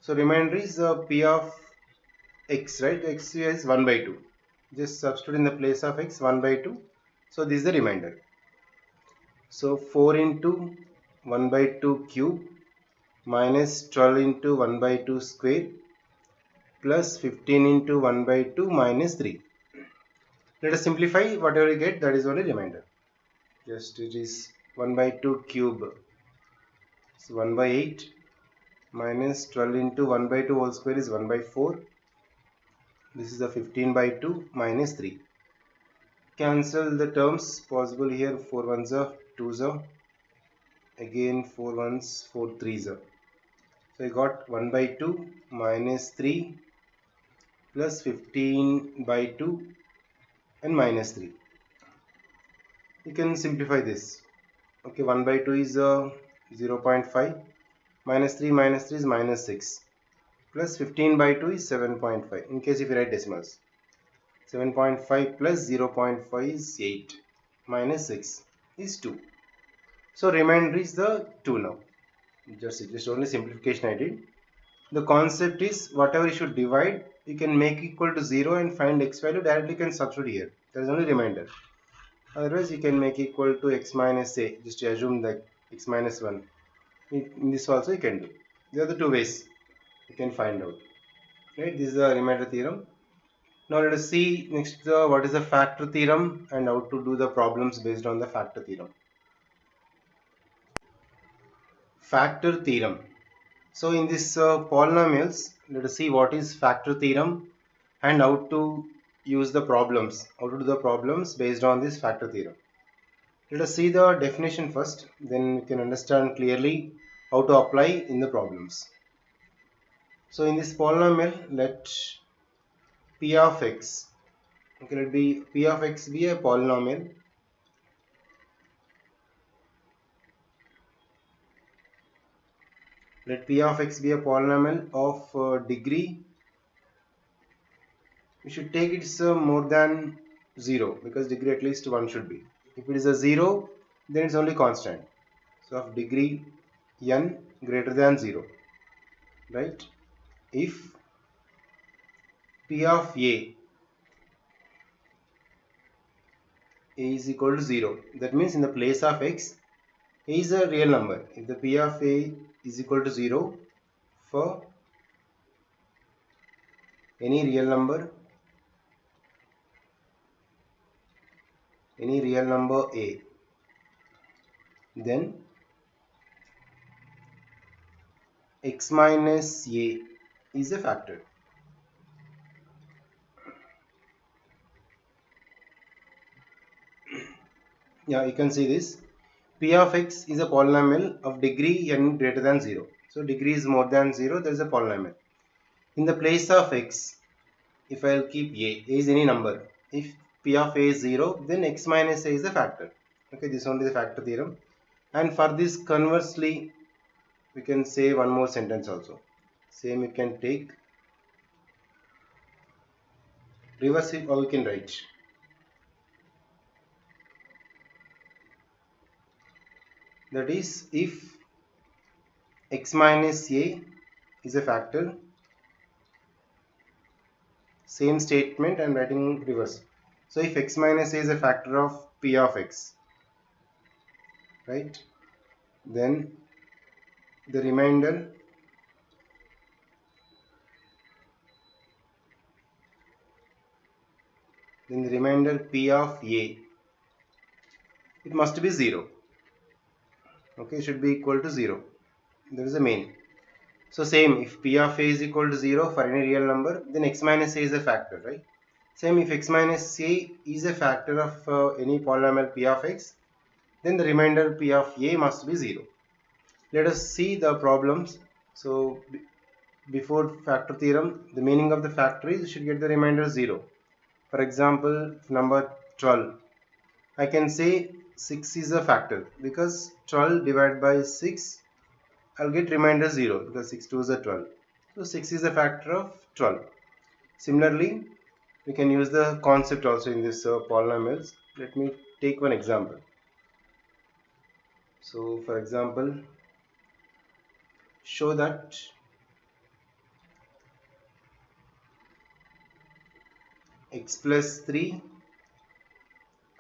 So remainder is p of x, right? X is 1 by 2. Just substitute in the place of x 1 by 2. So this is the remainder. So 4 into 1 by 2 cube minus 12 into 1 by 2 square plus 15 into 1 by 2 minus 3. Let us simplify. Whatever you get, that is only remainder. Just it is 1 by 2 cube. So 1 by 8 minus 12 into 1 by 2 whole square is 1 by 4. This is a 15 by 2 minus 3. Cancel the terms possible here. 4 ones are 2s are. Again 4 ones 4 3s are. So I got 1 by 2 minus 3 plus 15 by 2 and minus 3. You can simplify this. Okay, 1 by 2 is 0.5 minus 3 is minus 6 plus 15 by 2 is 7.5 in case if you write decimals. 7.5 plus 0.5 is 8 minus 6 is 2. So remainder is the 2 now. Just only simplification I did. The concept is whatever you should divide, you can make equal to 0 and find x value, directly you can substitute here. There is only remainder. Otherwise you can make equal to x minus a, just to assume that x minus 1. In this also you can do. These are the two ways you can find out. Right? This is the remainder theorem. Now let us see next what is the factor theorem and how to do the problems based on the factor theorem. Factor theorem. So in this polynomials, let us see what is factor theorem and how to use the problems, how to do the problems based on this factor theorem. Let us see the definition first, then we can understand clearly how to apply in the problems. So in this polynomial, let p of x, okay, let p of x be a polynomial. Let p of x be a polynomial of degree. We should take it's more than 0 because degree at least 1 should be. If it is a 0, then it's only constant. So of degree n greater than 0, right? If p of a is equal to 0, that means in the place of x, a is a real number. If the p of a is equal to 0 for any real number a, then x minus a is a factor. Yeah, you can see this. P of x is a polynomial of degree n greater than 0. So degree is more than 0, there is a polynomial. In the place of x, if I will keep a is any number. If p of a is 0, then x minus a is a factor. Okay, this is only the factor theorem. And for this conversely, we can say one more sentence also. Same you can take. Reverse it, or we can write. That is, if x minus a is a factor, same statement I am writing reverse. So if x minus a is a factor of p of x, right, then the remainder p of a, it must be 0. Okay, it should be equal to 0. That is the main. So same, if p of a is equal to 0 for any real number, then x minus a is a factor, right? Same, if x minus a is a factor of any polynomial p of x, then the remainder p of a must be 0. Let us see the problems. So before factor theorem, the meaning of the factor is you should get the remainder 0. For example, number 12, I can say 6 is a factor because 12 divided by 6, I'll get remainder 0 because 6 2 is a 12. So 6 is a factor of 12. Similarly, we can use the concept also in this polynomials. Let me take one example. So for example, show that x plus 3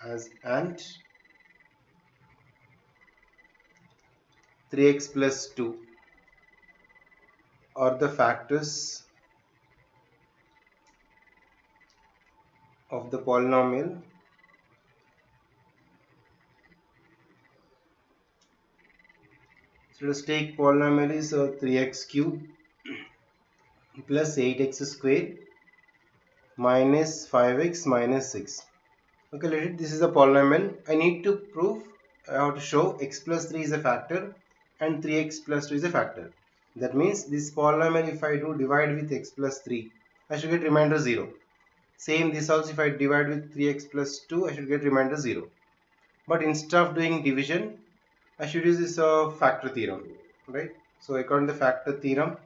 as and 3x plus 2 are the factors of the polynomial So let's take polynomial is 3x cube plus 8x square minus 5x minus 6. Okay, let it. This is a polynomial. I need to prove, I have to show x plus 3 is a factor and 3x plus 2 is a factor. That means this polynomial, if I do divide with x plus 3, I should get remainder 0. Same this also, if I divide with 3x plus 2, I should get remainder 0. But instead of doing division, I should use this factor theorem, right? So according to the factor theorem,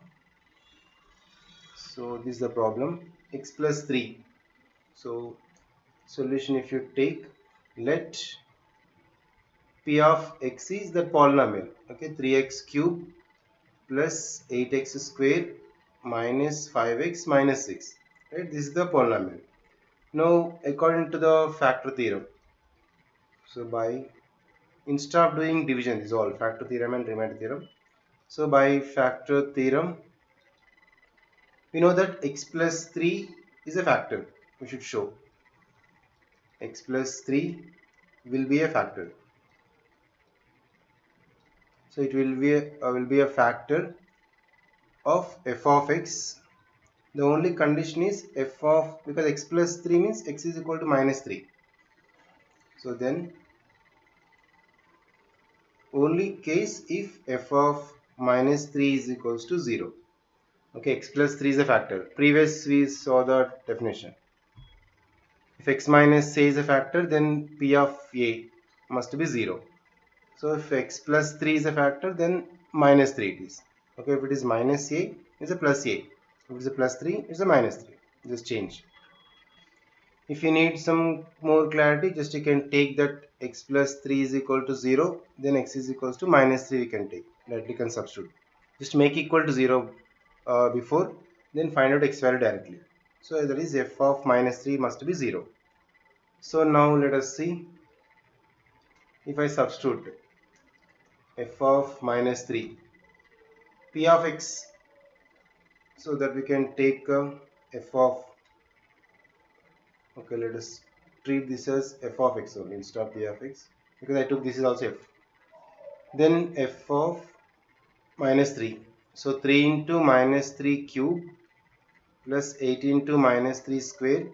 so this is the problem, x plus 3. So solution, if you take, let p of x is the polynomial, okay, 3x cube plus 8x square minus 5x minus 6, right? This is the polynomial. Now according to the factor theorem, so by instead of doing division, this is all factor theorem and remainder theorem. So by factor theorem, we know that x plus 3 is a factor. We should show x plus 3 will be a factor. So it will be a factor of f of x. The only condition is f of, because x plus 3 means x is equal to minus 3. So then only case if f of minus 3 is equals to 0. Okay, x plus 3 is a factor. Previous we saw the definition. If x minus a is a factor, then p of a must be 0. So if x plus 3 is a factor, then minus 3 it is. Okay, if it is minus a, it's a plus a. If it is a plus 3, it's a minus 3. Just change. If you need some more clarity, just you can take that x plus 3 is equal to 0, then x is equals to minus 3 we can take. Directly can substitute. Just make equal to 0 before, then find out x value directly. So that is f of minus 3 must be 0. So now let us see if I substitute f of minus 3 p of x, so that we can take f of, okay, let us treat this as f of x only instead of p of x, because I took this is also f. Then f of minus 3, so 3 into minus 3 cube plus 8 into minus 3 square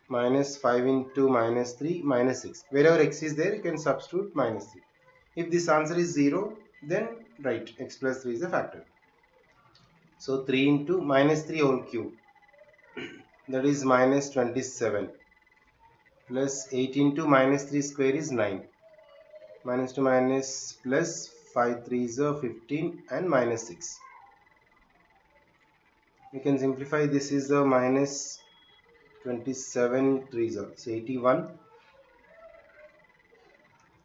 minus 5 into minus 3 minus 6. Wherever x is there, you can substitute minus 3. If this answer is 0, then write x plus 3 is a factor. So 3 into minus 3 whole cube, that is minus 27, plus 8 into minus 3 square is 9, minus to minus plus 5 3 is 15 and minus 6. We can simplify, this is a minus 27 3 is 81,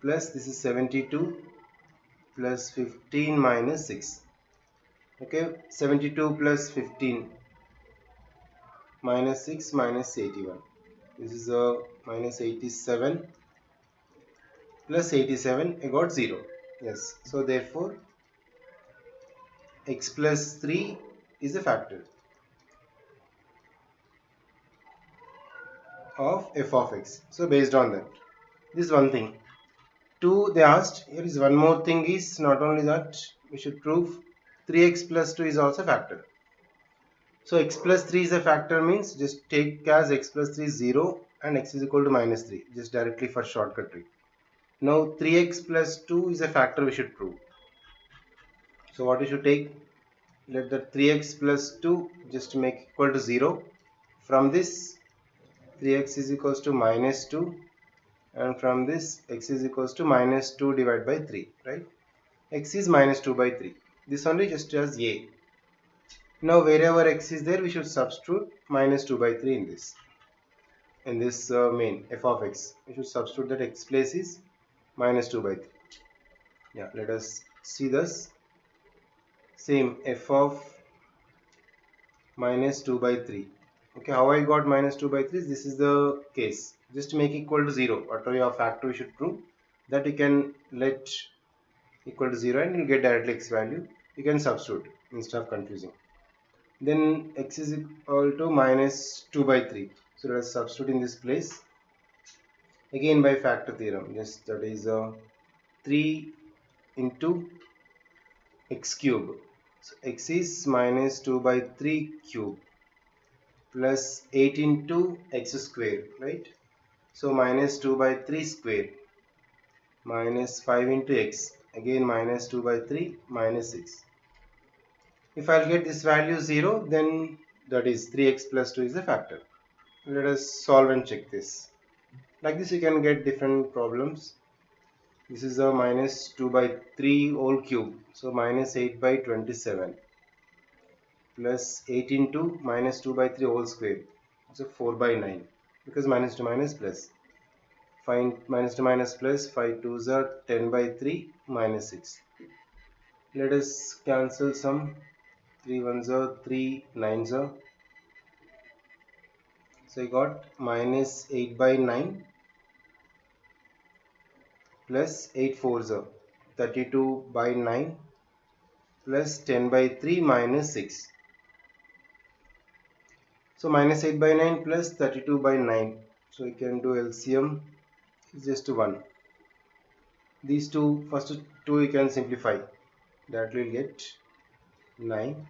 plus this is 72 plus 15 minus 6. Okay, 72 plus 15 minus 6 minus 81. This is a minus 87 plus 87. I got 0. Yes. So therefore x plus 3 is a factor of f of x. So based on that, this is one thing. 2 they asked. Here is one more thing, is not only that, we should prove 3x plus 2 is also a factor. So x plus 3 is a factor means just take as x plus 3 is 0 and x is equal to minus 3, just directly for shortcut trick. Now 3x plus 2 is a factor we should prove. So what you should take, let the 3x plus 2 just make equal to 0. From this 3x is equals to minus 2, and from this x is equals to minus 2 divided by 3, right? X is minus 2 by 3. This only just as a. Now wherever x is there, we should substitute minus 2 by 3 in this main f of x. We should substitute that x place is minus 2 by 3. Yeah, let us see this. Same f of minus 2 by 3. Okay, how I got minus 2 by 3? This is the case. Just to make equal to 0, whatever your factor we should prove, that you can let equal to 0 and you get directly x value. You can substitute instead of confusing. Then x is equal to minus 2 by 3. So let us substitute in this place. Again by factor theorem. Yes, that is 3 into x cube. So x is minus 2 by 3 cube plus 8 into x square, right? So minus 2 by 3 square minus 5 into x. Again minus 2 by 3 minus 6. If I'll get this value 0, then that is 3x plus 2 is the factor. Let us solve and check this. Like this you can get different problems. This is a minus 2 by 3 whole cube. So minus 8 by 27 plus 8 into minus 2 by 3 whole square. So 4 by 9, because minus to minus plus. Find minus to minus plus, 5 2s are 10 by 3 minus 6. Let us cancel some. 3 1s are 3 9s are. So I got minus 8 by 9 plus 8 4s are 32 by 9 plus 10 by 3 minus 6. So minus 8 by 9 plus 32 by 9. So we can do LCM is just 1. These two, first two we can simplify. That will get 9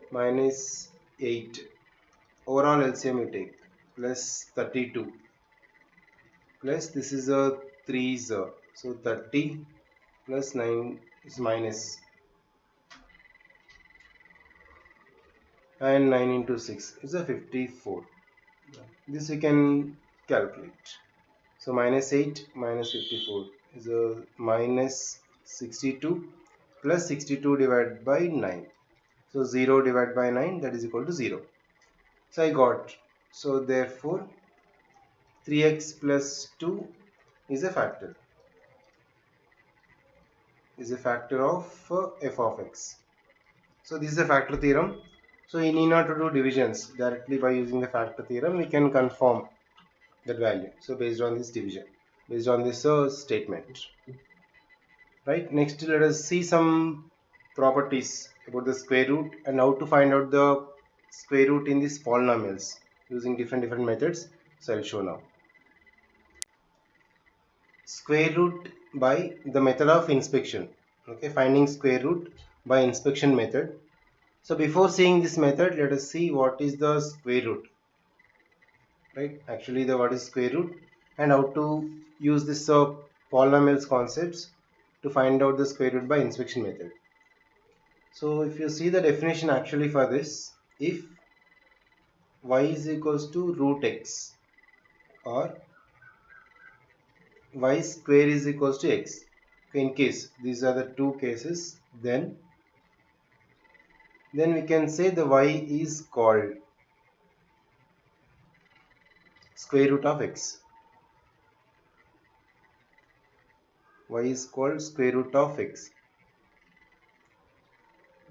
minus 8. Overall LCM you take plus 32 plus this is a 3 so 30 plus 9 is minus, and 9 into 6 is a 54. This we can calculate. So minus 8 minus 54 is a minus 62 plus 62 divided by 9. So 0 divided by 9, that is equal to 0. So I got, so therefore 3x plus 2 is a factor. Is a factor of f of x. So this is a factor theorem. So you need not to do divisions. Directly by using the factor theorem we can confirm that value. So based on this division, based on this statement, right? Next let us see some properties about the square root and how to find out the square root in these polynomials using different methods. So I'll show now. Square root by the method of inspection. Okay, finding square root by inspection method. So before seeing this method, let us see what is the square root, right? Actually the what is square root and how to use this polynomials concepts to find out the square root by inspection method. So if you see the definition actually for this, if y is equals to root x or y square is equals to x, in case these are the two cases, then we can say the y is called square root of x. Y is called square root of x.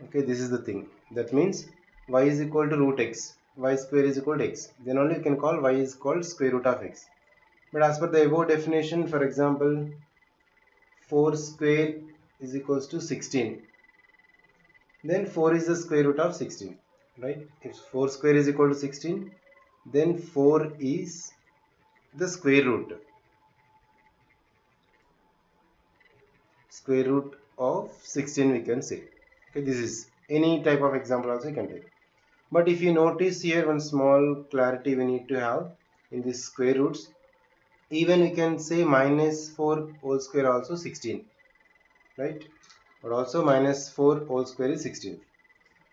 Okay, this is the thing. That means y is equal to root x, y square is equal to x. Then only you can call y is called square root of x. But as per the above definition, for example, 4 square is equals to 16. Then 4 is the square root of 16, right? If 4 square is equal to 16, then 4 is the square root of 16 we can say. Okay, this is any type of example also you can take. But if you notice here, one small clarity we need to have in these square roots, even we can say minus 4 whole square also 16, right? but also minus 4 whole square is 16.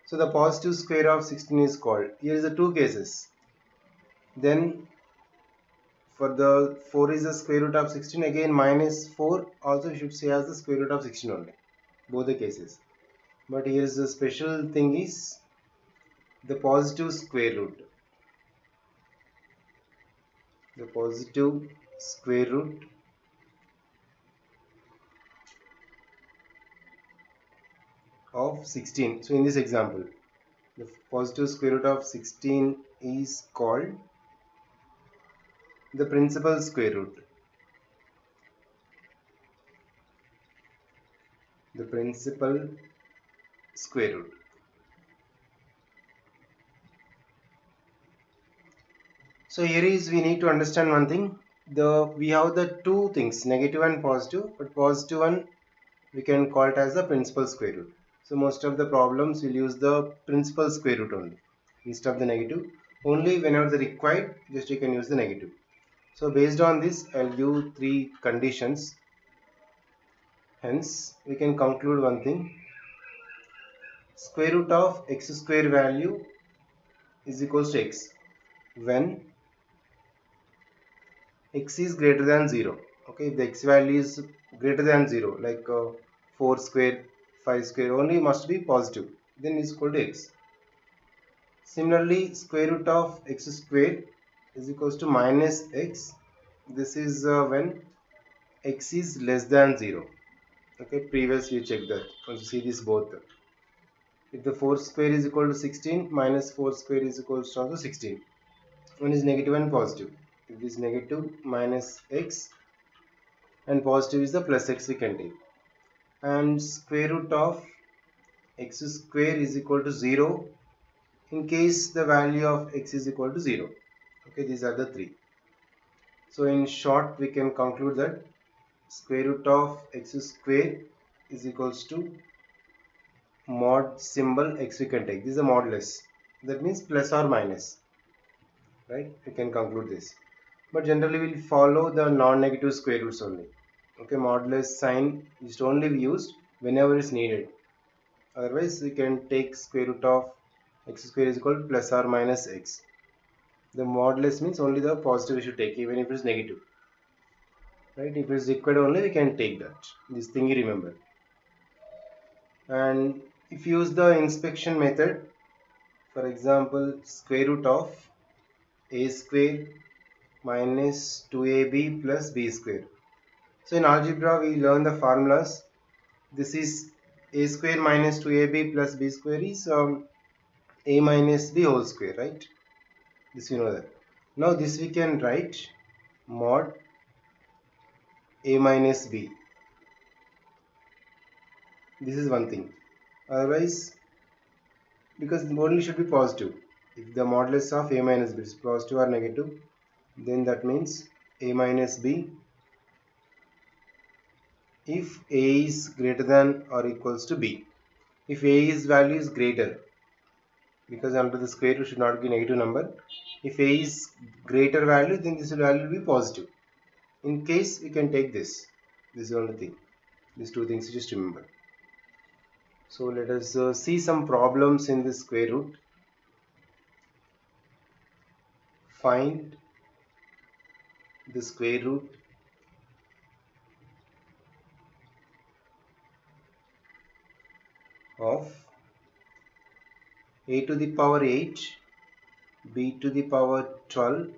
So the positive square of 16 is called. Here is the two cases. Then for the 4 is the square root of 16, again minus 4 also you should say as the square root of 16 only, both the cases. But here is the special thing is the positive square root. The positive square root of 16. So in this example, the positive square root of 16 is called the principal square root. The principal square root. So here is we need to understand one thing. We have the two things, negative and positive, but positive one we can call it as the principal square root. So most of the problems will use the principal square root only instead of the negative. Only whenever the required, just you can use the negative. So based on this, I'll give three conditions. Hence, we can conclude one thing. Square root of x square value is equals to x when x is greater than 0. Okay, if the x value is greater than 0, like 4 square, 5 square, only must be positive, then is equal to x. Similarly, square root of x square is equals to minus x. This is when x is less than 0. Okay, previously you check that. Once you see this both. If the 4 square is equal to 16, minus 4 square is equal to also 16. One is negative and positive. If this negative minus x and positive is the plus x we can take. And square root of x square is equal to 0 in case the value of x is equal to 0. Okay, these are the three. So in short, we can conclude that square root of x square is equals to mod symbol x we can take. This is a modulus. That means plus or minus. Right? We can conclude this. But generally we'll follow the non-negative square roots only. Okay, modulus sign is only used whenever it's needed. Otherwise, we can take square root of x square is equal to plus or minus x. The modulus means only the positive we should take, even if it's negative. Right? If it's required only, we can take that. This thing you remember. And if you use the inspection method, for example, square root of a square minus 2ab plus b square. So in algebra, we learn the formulas. This is a square minus 2ab plus b square is a minus b whole square, right? This you know that. Now this we can write mod a minus b. This is one thing. Otherwise, because the only should be positive. If the modulus of a minus b is positive or negative, then that means a minus b if a is greater than or equals to b. If a is value is greater, because under the square root should not be negative number. If a is greater value, then this value will be positive. In case we can take this. This is the only thing. These two things just remember. So let us see some problems in this square root. Find the square root of a to the power 8, b to the power 12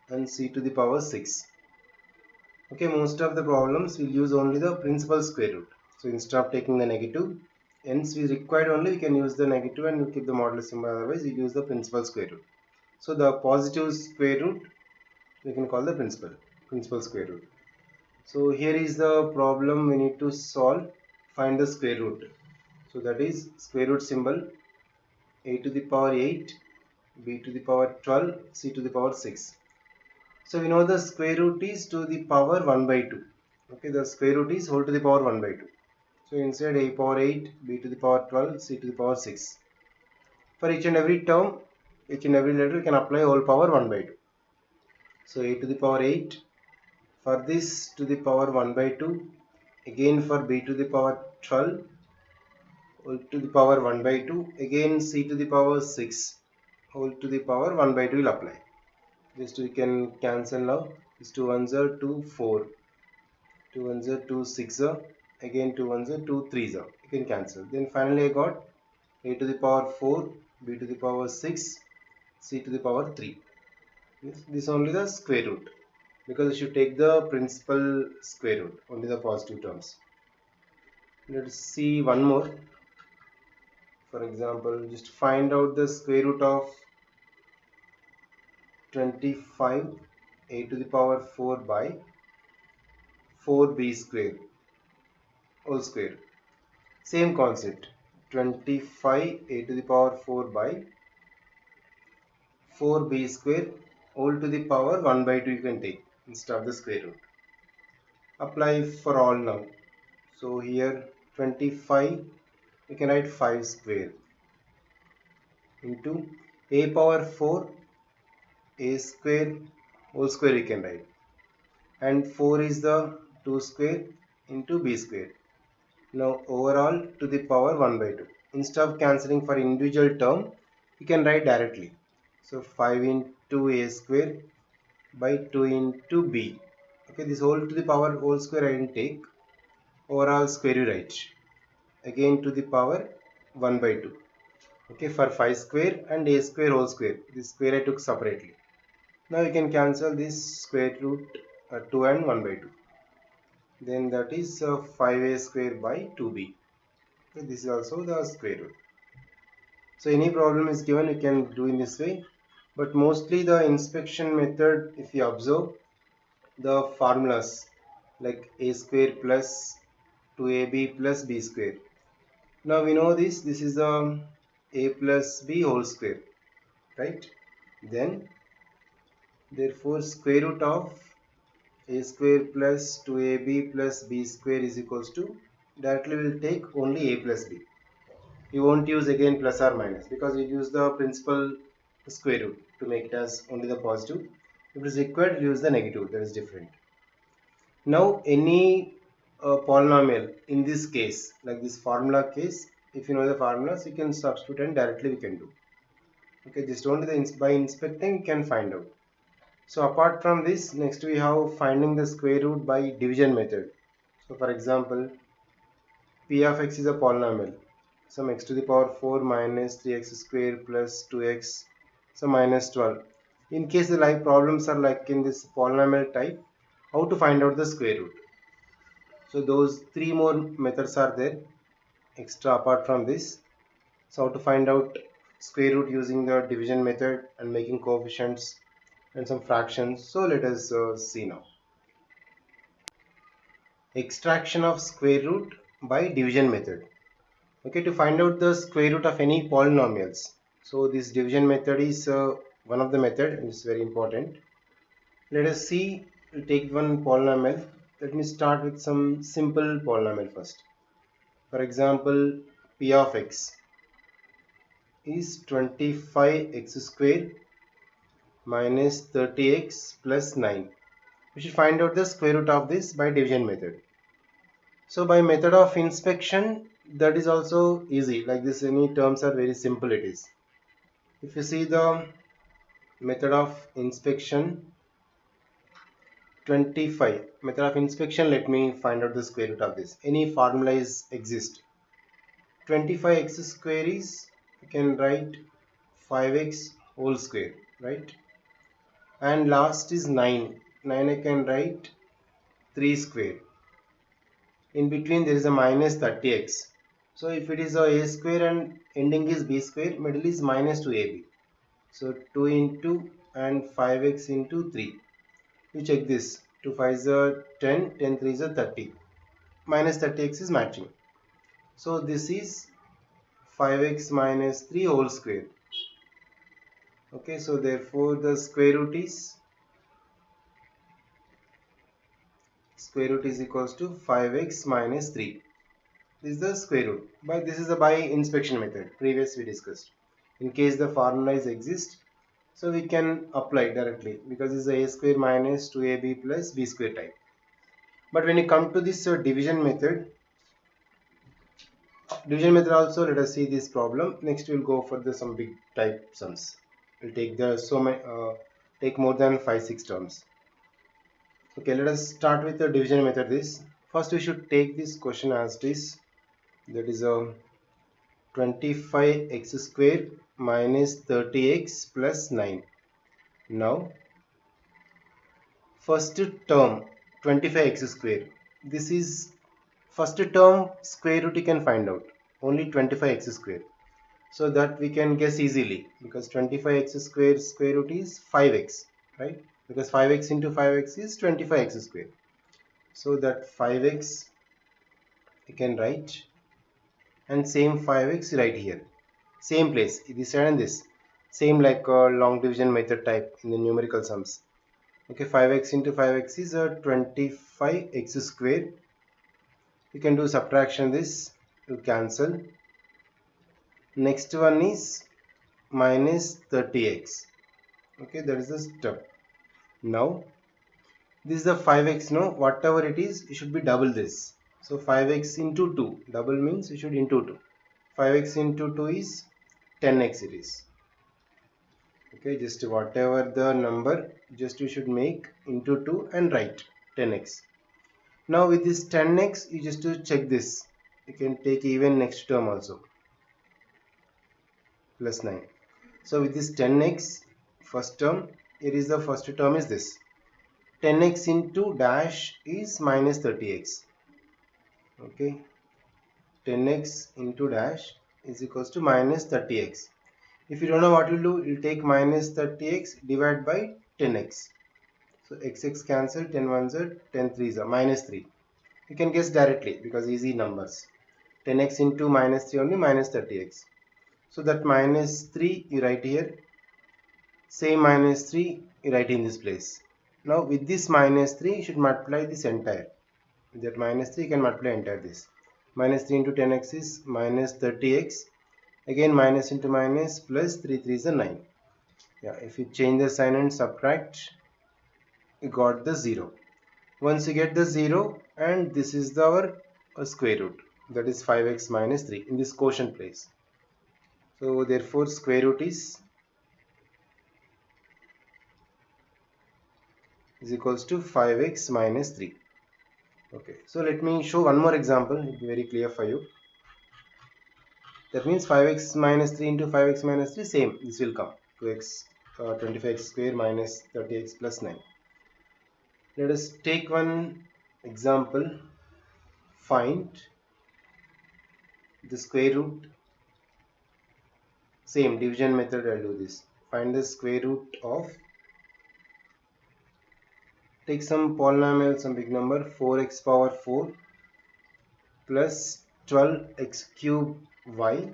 and c to the power 6. Okay, most of the problems will use only the principal square root. So instead of taking the negative, hence we required only we can use the negative and we keep the modulus symbol, otherwise we use the principal square root. So the positive square root we can call the principal square root. So here is the problem we need to solve. Find the square root. So that is square root symbol a to the power 8, b to the power 12, c to the power 6. So we know the square root is to the power 1 by 2. Okay, the square root is whole to the power 1 by 2. So inside a power 8, b to the power 12, c to the power 6. For each and every term, each and every letter, we can apply whole power 1 by 2. So a to the power 8, for this to the power 1 by 2, again for b to the power 12, whole to the power 1 by 2, again c to the power 6 whole to the power 1 by 2 will apply. Just we can cancel now. This 2 ones are 2 4, 2 ones are 2 6 are, again 2 ones are 2 3 are. You can cancel. Then finally I got a to the power 4, b to the power 6, c to the power 3. This only the square root, because you should take the principal square root, only the positive terms. Let's see one more. For example, just find out the square root of 25 a to the power 4 by 4b square whole square. Same concept. 25 a to the power 4 by 4b square whole to the power 1 by 2 you can take instead of the square root. Apply for all now. So here 25 you can write 5 square into a power 4 a square whole square you can write, and 4 is the 2 square into b square. Now overall to the power 1 by 2. Instead of cancelling for individual term, you can write directly. So 5 into a square by 2 into b. Okay, this whole to the power whole square I didn't take. Overall square you write. Again to the power 1 by 2. Okay, for 5 square and a square whole square. This square I took separately. Now you can cancel this square root 2 and 1 by 2. Then that is 5a square by 2b. Okay, this is also the square root. So any problem is given, you can do in this way. But mostly the inspection method, if you observe the formulas like a square plus 2ab plus b square. Now we know this is the a plus b whole square, right? Then therefore square root of a square plus 2ab plus b square is equals to, directly we will take only a plus b. You won't use again plus or minus, because you use the principal square root to make it as only the positive. If it is required, use the negative, that is different. Now any polynomial in this case, like this formula case, if you know the formulas, you can substitute and directly we can do. Okay, just only by inspecting you can find out. So apart from this, next we have finding the square root by division method. So for example, p of x is a polynomial. Some x to the power 4 minus 3x square plus 2x, so minus 12. In case the like problems are like in this polynomial type, how to find out the square root? So those 3 more methods are there extra apart from this. So how to find out square root using the division method and making coefficients and some fractions. So let us see now. Extraction of square root by division method. Okay, to find out the square root of any polynomials. So this division method is one of the method, and it's very important. Let us see, we'll take one polynomial. Let me start with some simple polynomial first. For example, p of x is 25x square minus 30x plus 9. We should find out the square root of this by division method. So by method of inspection, that is also easy. Like this, any terms are very simple it is. If you see the method of inspection 25, method of inspection, let me find out the square root of this. Any formula is exist. 25x square is, you can write 5x whole square, right? And last is 9. 9 I can write 3 square. In between there is a minus 30x. So if it is a square and ending is b square, middle is minus 2ab. So 2 into and 5x into 3. You check this. 2 5 is a 10, 10 3 is a 30. Minus 30x is matching. So this is 5x minus 3 whole square. Okay, so therefore the square root is equals to 5x minus 3. This is the square root. But this is a by inspection method. Previous we discussed. In case the formula is exist, so we can apply directly, because this is a square minus 2ab plus b square type. But when you come to this division method, Division method also, let us see this problem. Next we'll go for the some big type sums. We'll take the take more than 5-6 terms. Okay, let us start with the division method. This first we should take this question as this, that is a 25x square minus 30x plus 9. Now first term 25x square, this is first term square root you can find out, only 25x square, so that we can guess easily, because 25x square root is 5x, right? Because 5x into 5x is 25x square, so that 5x you can write, and same 5x right here, same place, this side and this, same like long division method type in the numerical sums. Okay, 5x into 5x is a 25x square. You can do subtraction, this to cancel. Next one is minus 30x. Okay, that is the step. Now this is the 5x, no, whatever it is, you should be double this. So 5x into 2, double means you should into 2. 5x into 2 is 10x it is. Okay, just whatever the number, just you should make into 2 and write 10x. Now with this 10x, you just to check this, you can take even next term also, plus 9. So with this 10x first term, here is the first term is this, 10x into dash is minus 30x. Okay, 10x into dash is equals to minus 30x. If you don't know what you'll do, you'll take minus 30x divide by 10x. So x cancel, 10 ones are 10 threes are minus 3. You can guess directly because easy numbers. 10x into minus 3 only, minus 30x. So that minus 3 you write here, same minus 3 you write in this place. Now with this minus 3 you should multiply this entire. With that minus 3 you can multiply entire this. Minus 3 into 10x is minus 30x. Again minus into minus, plus 3 3 is 9. Yeah, if you change the sign and subtract, you got the 0. Once you get the 0, and this is our square root, that is 5x minus 3 in this quotient place. So therefore square root is equals to 5x minus 3. Okay, so let me show one more example, it will be very clear for you. That means 5x minus 3 into 5x minus 3, same, this will come, 2x 25x square minus 30x plus 9. Let us take one example. Find the square root, same division method I'll do this. Find the square root of, take some polynomial, some big number, 4x power 4 plus 12x cube y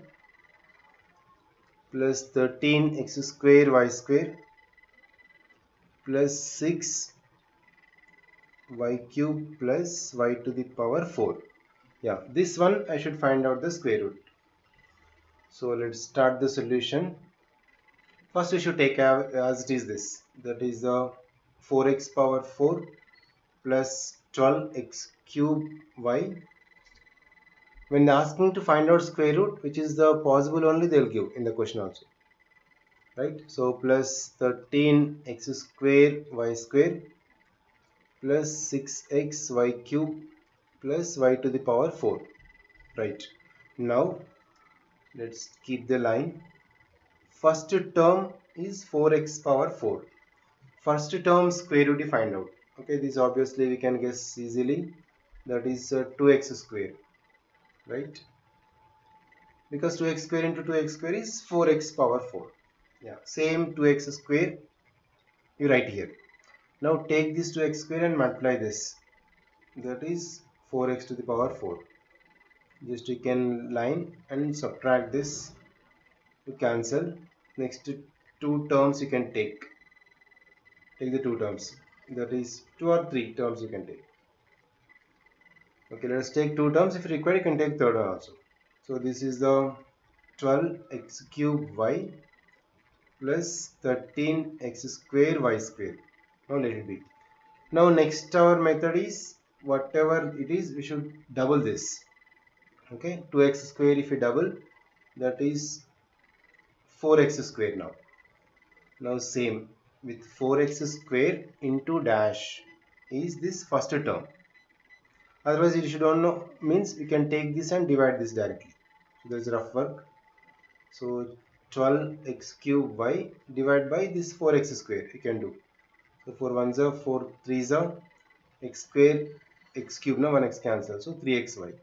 plus 13x square y square plus 6 y cube plus y to the power 4. Yeah, this one I should find out the square root. So let's start the solution. First we should take as it is this, that is 4x power 4 plus 12x cube y. When they are asking to find out square root, which is the possible only, they will give in the question also, right? So plus 13x square y square plus 6x y cube plus y to the power 4, right? Now let's keep the line. First term is 4x power 4. First term square root you find out. Okay, this obviously we can guess easily, that is 2x square, right? Because 2x square into 2x square is 4x power 4. Yeah, same 2x square you write here. Now take this 2x square and multiply this, that is 4x to the power 4. Just you can line and subtract this to cancel. Next two terms you can take the two terms, that is 2 or 3 terms you can take. Okay, let us take two terms. If required, you can take third one also. So this is the 12x cube y plus 13x square y square. Now let it be. Now next our method is, whatever it is, we should double this. Okay, 2x square if you double, that is 4x square now. Now same with 4x square into dash is this first term. Otherwise, if you don't know, means we can take this and divide this directly. So there's rough work. So 12x cube y divided by this 4x square you can do. So 4 1s are 4 3s are x square x cube now 1x cancel. So 3xy.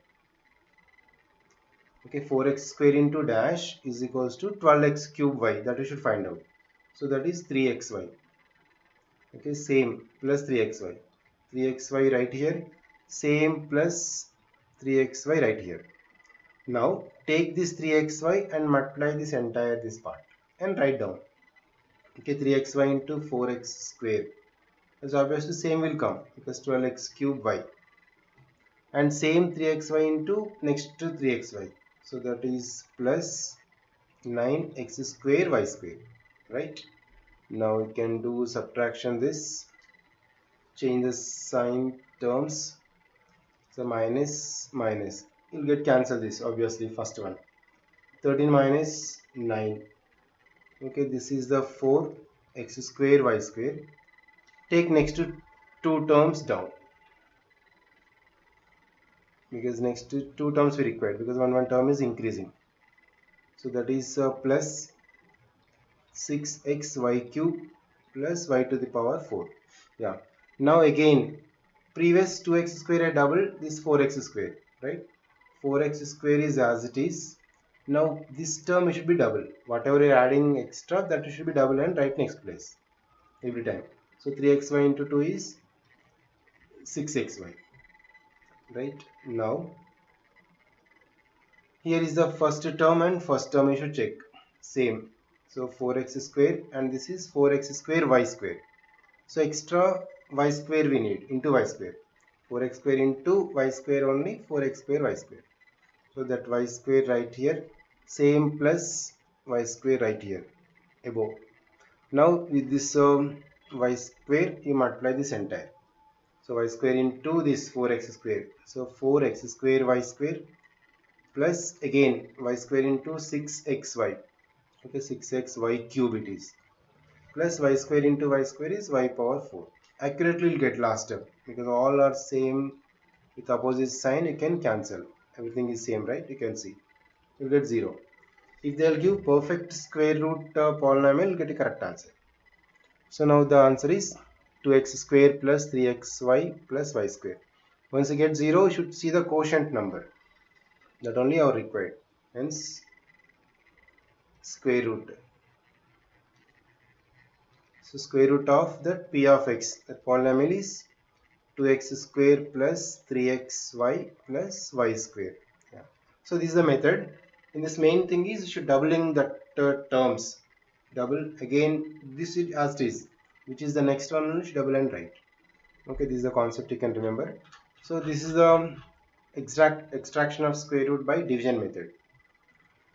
Okay, 4x square into dash is equals to 12x cube y, that we should find out. So that is 3xy. Okay, same plus 3xy. 3xy right here, same plus 3xy right here. Now take this 3xy and multiply this entire this part and write down. Okay, 3xy into 4x square. So obviously same will come because 12x cube y. And same 3xy into next to 3xy. So that is plus 9x square y square. Right? Now we can do subtraction this. Change the sign terms. So minus minus. You'll get cancel this obviously first one. 13 minus 9. Okay, this is the 4 x square y square. Take next to two terms down because next to two terms we required because one term is increasing. So that is plus 6xy cube plus y to the power 4. Yeah. Now again, previous 2x square I doubled this 4x square, right? 4x square is as it is. Now this term should be double. Whatever you're adding extra, that should be double and right next place every time. So 3xy into 2 is 6xy. Right? Now here is the first term and first term you should check. Same. So 4x square and this is 4x square y square. So extra y square we need into y square. 4x square into y square only 4x square y square. So that y square right here, same plus y square right here above. Now with this y square you multiply this entire. So y square into this 4x square. So 4x square y square plus again y square into 6xy. Okay, 6xy cube it is. Plus y square into y square is y power 4. Accurately you'll get last step because all are same with opposite sign you can cancel. Everything is same, right? You can see. You'll get 0. If they'll give perfect square root polynomial, you'll get a correct answer. So now the answer is 2x square plus 3xy plus y square. Once you get 0, you should see the quotient number. That only are required. Hence square root. So square root of that p of x, that polynomial is 2x square plus 3xy plus y square. Yeah. So this is the method. In this main thing is you should doubling that terms. Double again this is as it is, which is the next one, you should double and write. Okay, this is the concept you can remember. So this is the exact extraction of square root by division method.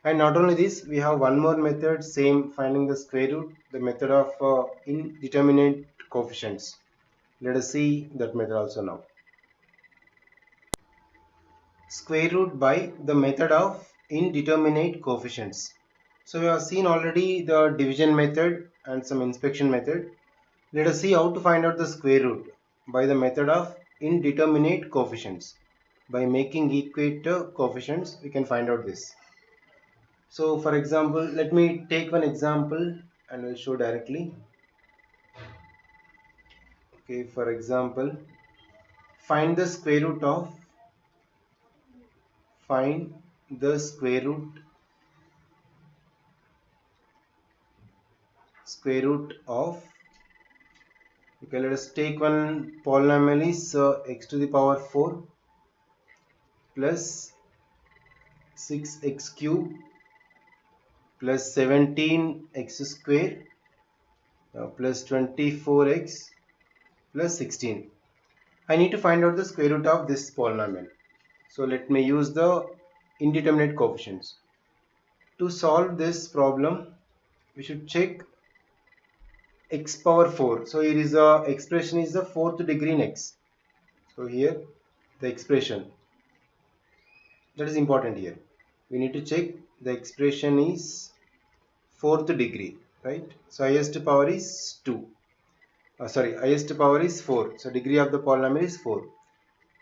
And not only this, we have one more method, same finding the square root, the method of indeterminate coefficients. Let us see that method also now. Square root by the method of indeterminate coefficients. So we have seen already the division method and some inspection method. Let us see how to find out the square root by the method of indeterminate coefficients. By making equator coefficients, we can find out this. So for example, let me take one example and we'll show directly. Okay, for example, find the square root of square root of, okay, let us take one polynomial is x to the power 4 plus 6x cube plus 17x square plus 24x plus 16. I need to find out the square root of this polynomial. So let me use the indeterminate coefficients. To solve this problem, we should check x power 4. So here is the expression is the 4th degree in x. So here the expression That is important here. We need to check the expression is fourth degree, right? So highest power is 2. Highest power is 4. So degree of the polynomial is 4.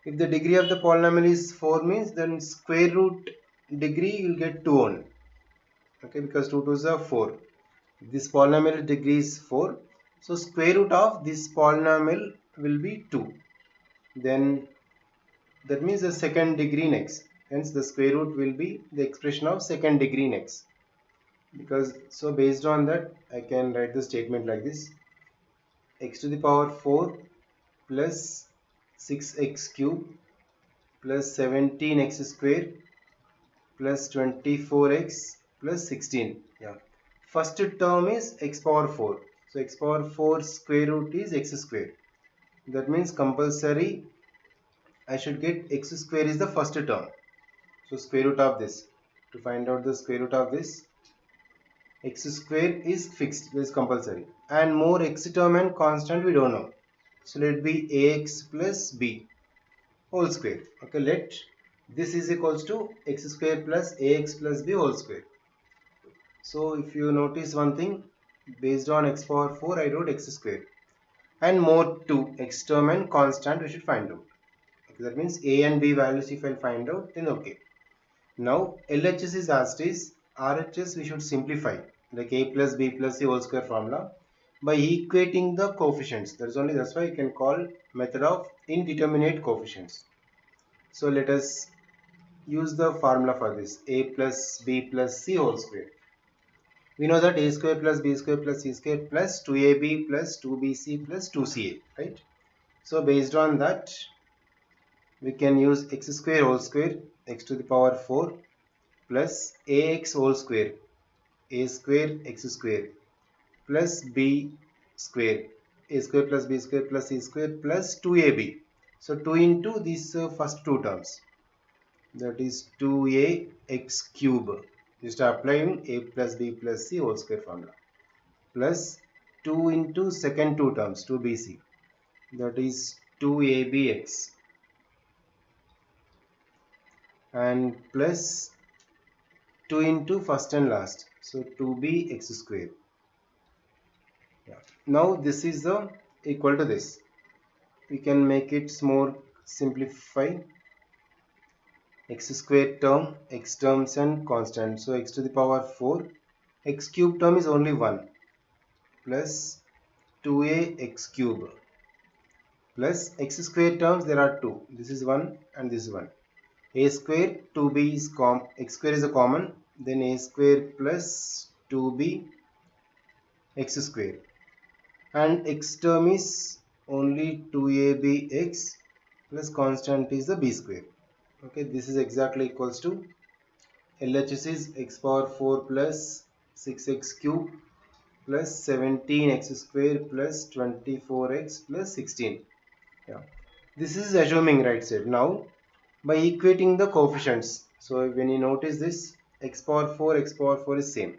If the degree of the polynomial is 4 means then square root degree you will get 2 only. Okay, because 2 2s are 4. This polynomial degree is 4. So square root of this polynomial will be 2. Then that means the second degree next. Hence the square root will be the expression of second degree next. Because so based on that I can write the statement like this: x to the power 4 plus 6x cube plus 17x square plus 24x plus 16. Yeah. First term is x power 4. So x power 4 square root is x square. That means compulsory I should get x square is the first term. So square root of this. To find out the square root of this, x square is fixed, this is compulsory. And more x term and constant we don't know. So let it be ax plus b whole square. Okay, let this is equals to x square plus ax plus b whole square. So if you notice one thing, based on x power 4 I wrote x square. And more 2 x term and constant we should find out. Okay, that means a and b values if I find out, then okay. Now LHS is asked is RHS we should simplify like a plus b plus c whole square formula by equating the coefficients. That's why you can call method of indeterminate coefficients. So let us use the formula for this: a plus b plus c whole square. We know that a square plus b square plus c square plus 2ab plus 2bc plus 2ca, right? So based on that we can use x square whole square, x to the power 4 plus ax whole square, a square x square plus b square, a square plus b square plus c square plus 2ab. So 2 into these first two terms, that is 2ax cube, just applying a plus b plus c whole square formula, plus 2 into second two terms 2bc, that is 2abx, and plus 2 into first and last, so 2bx square. Yeah. Now this is the equal to this. We can make it more simplify. X square term, x terms and constant. So x to the power 4, x cube term is only 1 plus 2ax cube plus x square terms there are 2. This is 1 and this is 1. A square 2b is x square is a common, then a square plus 2b x square, and x term is only 2abx plus constant is the b square. Okay, this is exactly equals to LHS is x power 4 plus 6x cube plus 17x square plus 24x plus 16. Yeah, this is assuming right side. Now by equating the coefficients, so when you notice this, x power 4 is same.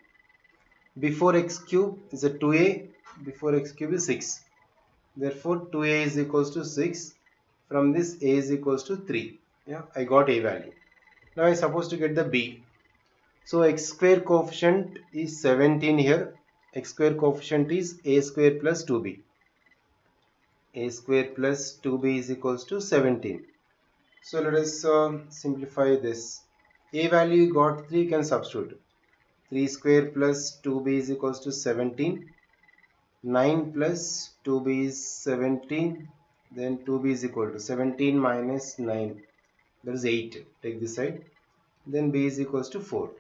Before x cube is a 2a, before x cube is 6. Therefore 2a is equals to 6. From this a is equals to 3. Yeah, I got a value. Now I supposed to get the b. So x square coefficient is 17 here. X square coefficient is a square plus 2b. A square plus 2b is equals to 17. So let us simplify this. A value you got 3, you can substitute. 3 square plus 2b is equals to 17. 9 plus 2b is 17. Then 2b is equal to 17 minus 9. That is 8. Take this side. Then b is equals to 4.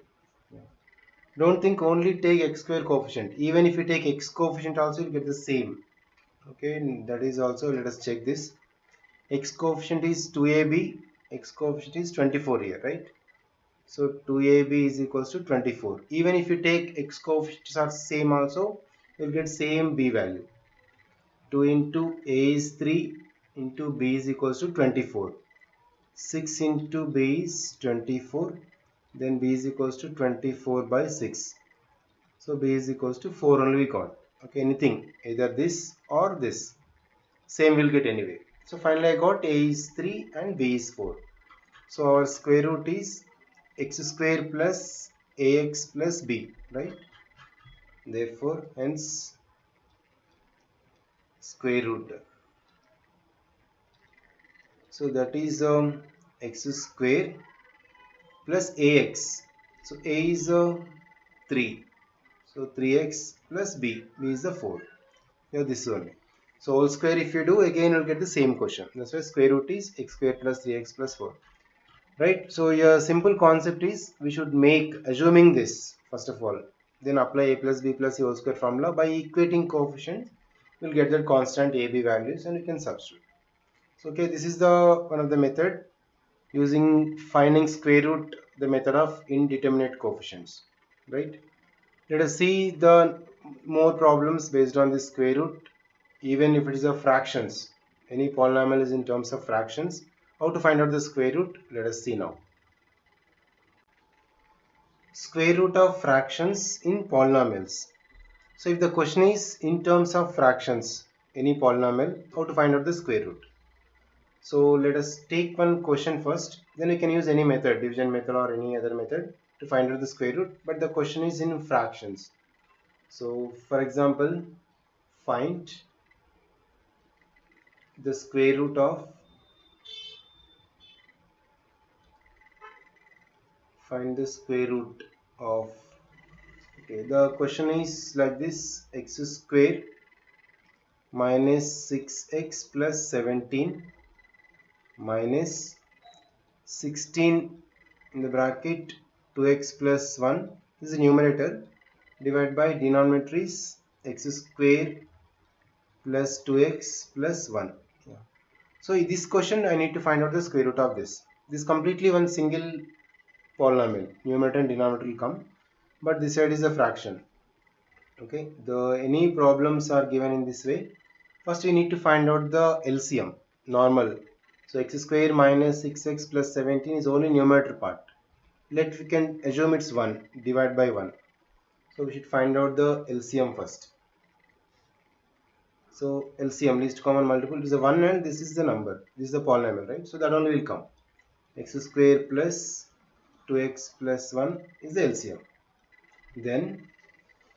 Don't think only take x square coefficient. Even if you take x coefficient also you get the same. Okay, that is also, let us check this. X coefficient is 2ab, x coefficient is 24 here, right? So 2ab is equals to 24. Even if you take x coefficients are same also, you will get same b value. 2 into a is 3 into b is equals to 24. 6 into b is 24. Then b is equals to 24 by 6. So b is equals to 4 only we got. Okay, anything, either this or this, same will get anyway. So finally I got a is 3 and b is 4. So our square root is x square plus ax plus b, right? Therefore, hence square root. So that is x square plus ax. So a is 3. So 3x plus b. B is the 4. Yeah, this one. So whole square if you do, again you'll get the same question. That's why square root is x square plus 3x plus 4. Right? So your simple concept is we should make assuming this first of all. Then apply a plus b plus c whole square formula. By equating coefficients, we'll get that constant a b values and you can substitute. So okay, this is the one of the method using finding square root, the method of indeterminate coefficients, right? Let us see the more problems based on this square root, even if it is a fractions. Any polynomial is in terms of fractions. How to find out the square root? Let us see now. Square root of fractions in polynomials. So if the question is in terms of fractions, any polynomial, how to find out the square root? So let us take one question first, then we can use any method, division method or any other method to find out the square root, but the question is in fractions. So for example, find the square root of okay, the question is like this: x square minus 6x plus 17 minus 16 in the bracket 2x plus 1 this is the numerator, divided by denominator is x square plus 2x plus 1. Yeah. So in this question I need to find out the square root of this. This is completely one single polynomial, numerator and denominator will come, but this side is a fraction. Okay, any problems are given in this way. First we need to find out the LCM, normal. So x square minus 6x plus 17 is only numerator part. We can assume it's 1, divide by 1. So we should find out the LCM first. So LCM, least common multiple, is a 1 and this is the number. This is the polynomial, right? So that only will come. X square plus 2x plus 1 is the LCM. Then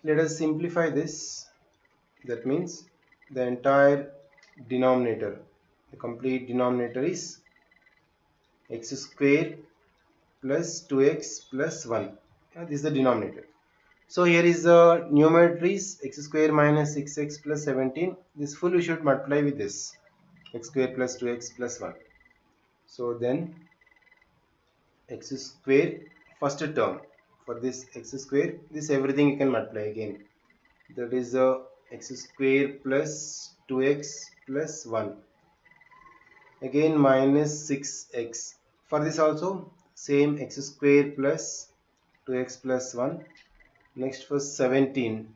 let us simplify this. That means the entire denominator, the complete denominator is x square plus 2x plus 1. This is the denominator. So here is the numerator is x square minus 6x plus 17. This full we should multiply with this x square plus 2x plus 1. So then x square first term for this x square, this everything you can multiply again. That is x square plus 2x plus 1. Again minus 6x. For this also same x square plus 2x plus 1. Next for 17.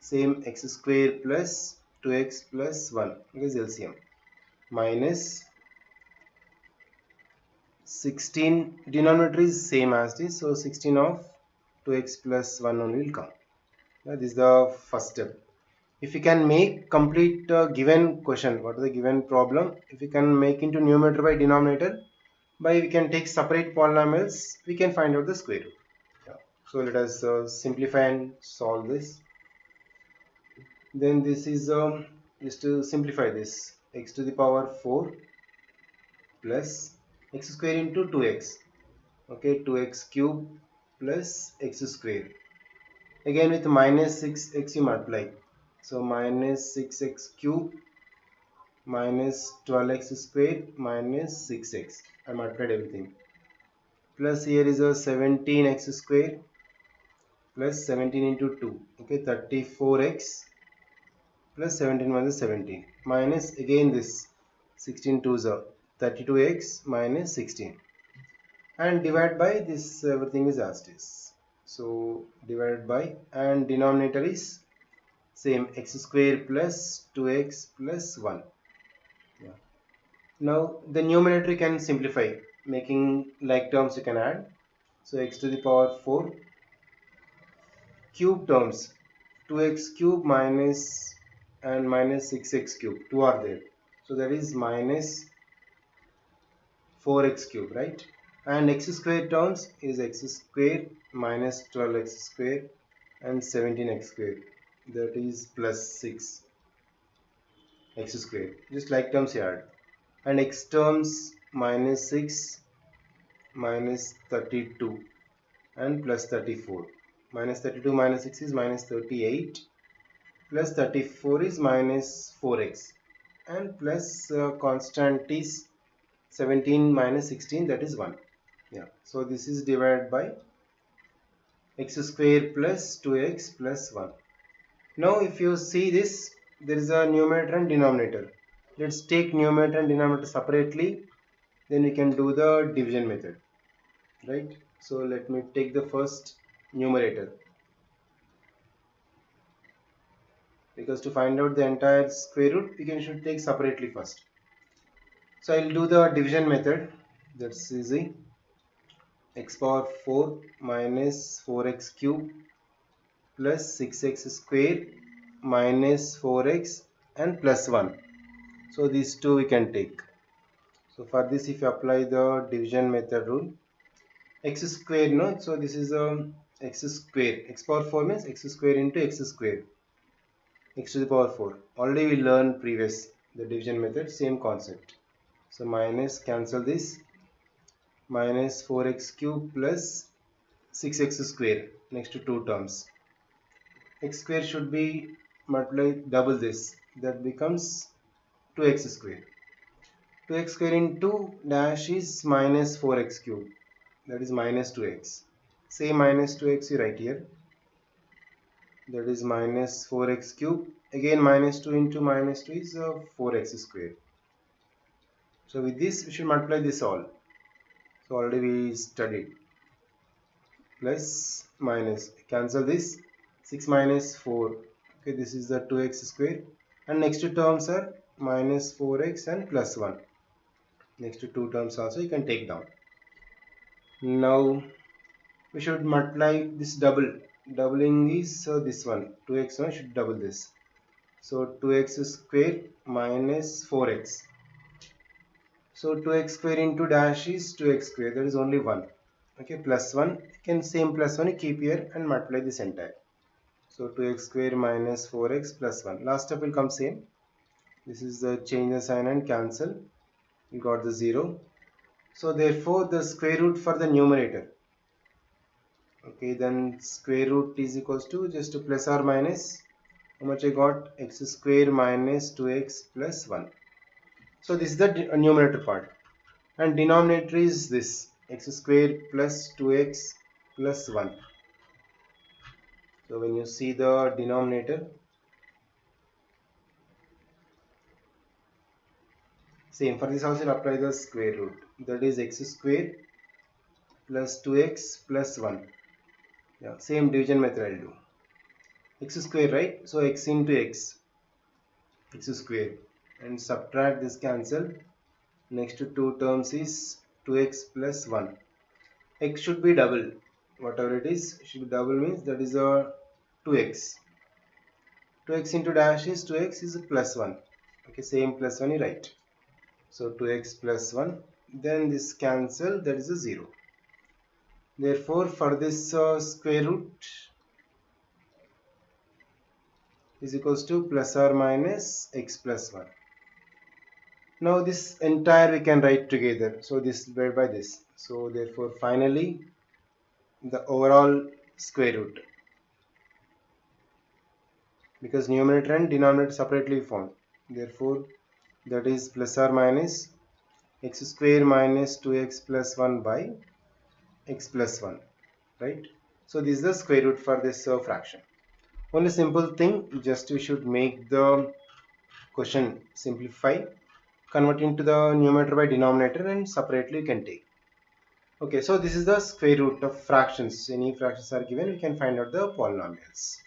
Same x square plus 2x plus 1 is LCM minus 16, denominator is same as this, so 16 of 2x plus 1 only will come. This is the first step. If you can make complete given question, what is the given problem, if you can make into numerator by denominator, we can take separate polynomials, we can find out the square root. Yeah. So let us simplify and solve this. Then this is just to simplify this, x to the power 4 plus x square into 2x. Okay, 2x cube plus x square. Again with minus 6x you multiply. So minus 6x cube minus 12x square minus 6x. I multiplied everything. Plus here is a 17x square plus 17 into 2. Okay, 34x plus 17 minus 17 minus again this 16 2s are 32x minus 16 and divide by this everything is as it is. So divided by and denominator is same x square plus 2x plus 1. Yeah. Now the numerator can simplify, making like terms you can add. So x to the power 4 cube terms 2x cube minus and minus 6x cube 2 are there. So that is minus 4x cube, right? And x square terms is x square minus 12x square and 17x square, that is plus 6 x square, just like terms here. And x terms minus 6 minus 32 and plus 34. Minus 32 minus 6 is minus 38, plus 34 is minus 4x, and plus constant is 17 minus 16, that is 1. Yeah, so this is divided by x square plus 2x plus 1. Now if you see this, there is a numerator and denominator. Let's take numerator and denominator separately, then we can do the division method, right? So let me take the first numerator, because to find out the entire square root we should take separately first. So I'll do the division method. That's easy. X power 4 minus 4x cube plus 6x square minus 4x and plus 1. So these two we can take. So for this, if you apply the division method rule, x square, no, so this is x square, x power 4 means x square into x square, x to the power 4. Already we learned previous the division method, same concept. So minus, cancel this, minus 4x cube plus 6x square, next to two terms. X square should be multiplied double this, that becomes 2x square. 2x square into dash is minus 4x cube, that is minus 2x. Say minus 2x you write here, that is minus 4x cube. Again minus 2 into minus 2 is 4x square. So with this we should multiply this all. So already we studied. Plus minus, cancel this, 6 minus 4. Okay, this is the 2x square. And next two terms are minus 4x and plus 1. Next to two terms also you can take down. Now we should multiply this double. Doubling is this one, 2x one should double this. So 2x square minus 4x. So 2x square into dash is 2x square, that is only 1. Okay, plus 1, you can same plus 1 you keep here and multiply this entire. So 2x square minus 4x plus 1. Last step will come same. This is the change the sign and cancel. You got the 0. So therefore the square root for the numerator. Okay, then square root is equals to just plus or minus. How much I got? X square minus 2x plus 1. So this is the numerator part. And denominator is this, x square plus 2x plus 1. So when you see the denominator, same for this also apply the square root, that is x square plus 2x plus 1. Yeah, same division method I'll do. X square, right? So x into x square, and subtract this, cancel. Next to two terms is 2x plus 1. X should be double, whatever it is should be double, means that is a 2x. 2x into dash is 2x is plus 1. Okay, same plus 1 you write. So 2x plus 1, then this cancel, that is a 0. Therefore for this square root is equals to plus or minus x plus 1. Now this entire we can write together, so this divided by this. So therefore finally the overall square root, because numerator and denominator separately found, therefore that is plus or minus x square minus 2x plus 1 by x plus 1, right? So this is the square root for this fraction. Only simple thing, just we should make the question simplify, convert into the numerator by denominator, and separately you can take. Okay, so this is the square root of fractions. Any fractions are given, we can find out the polynomials.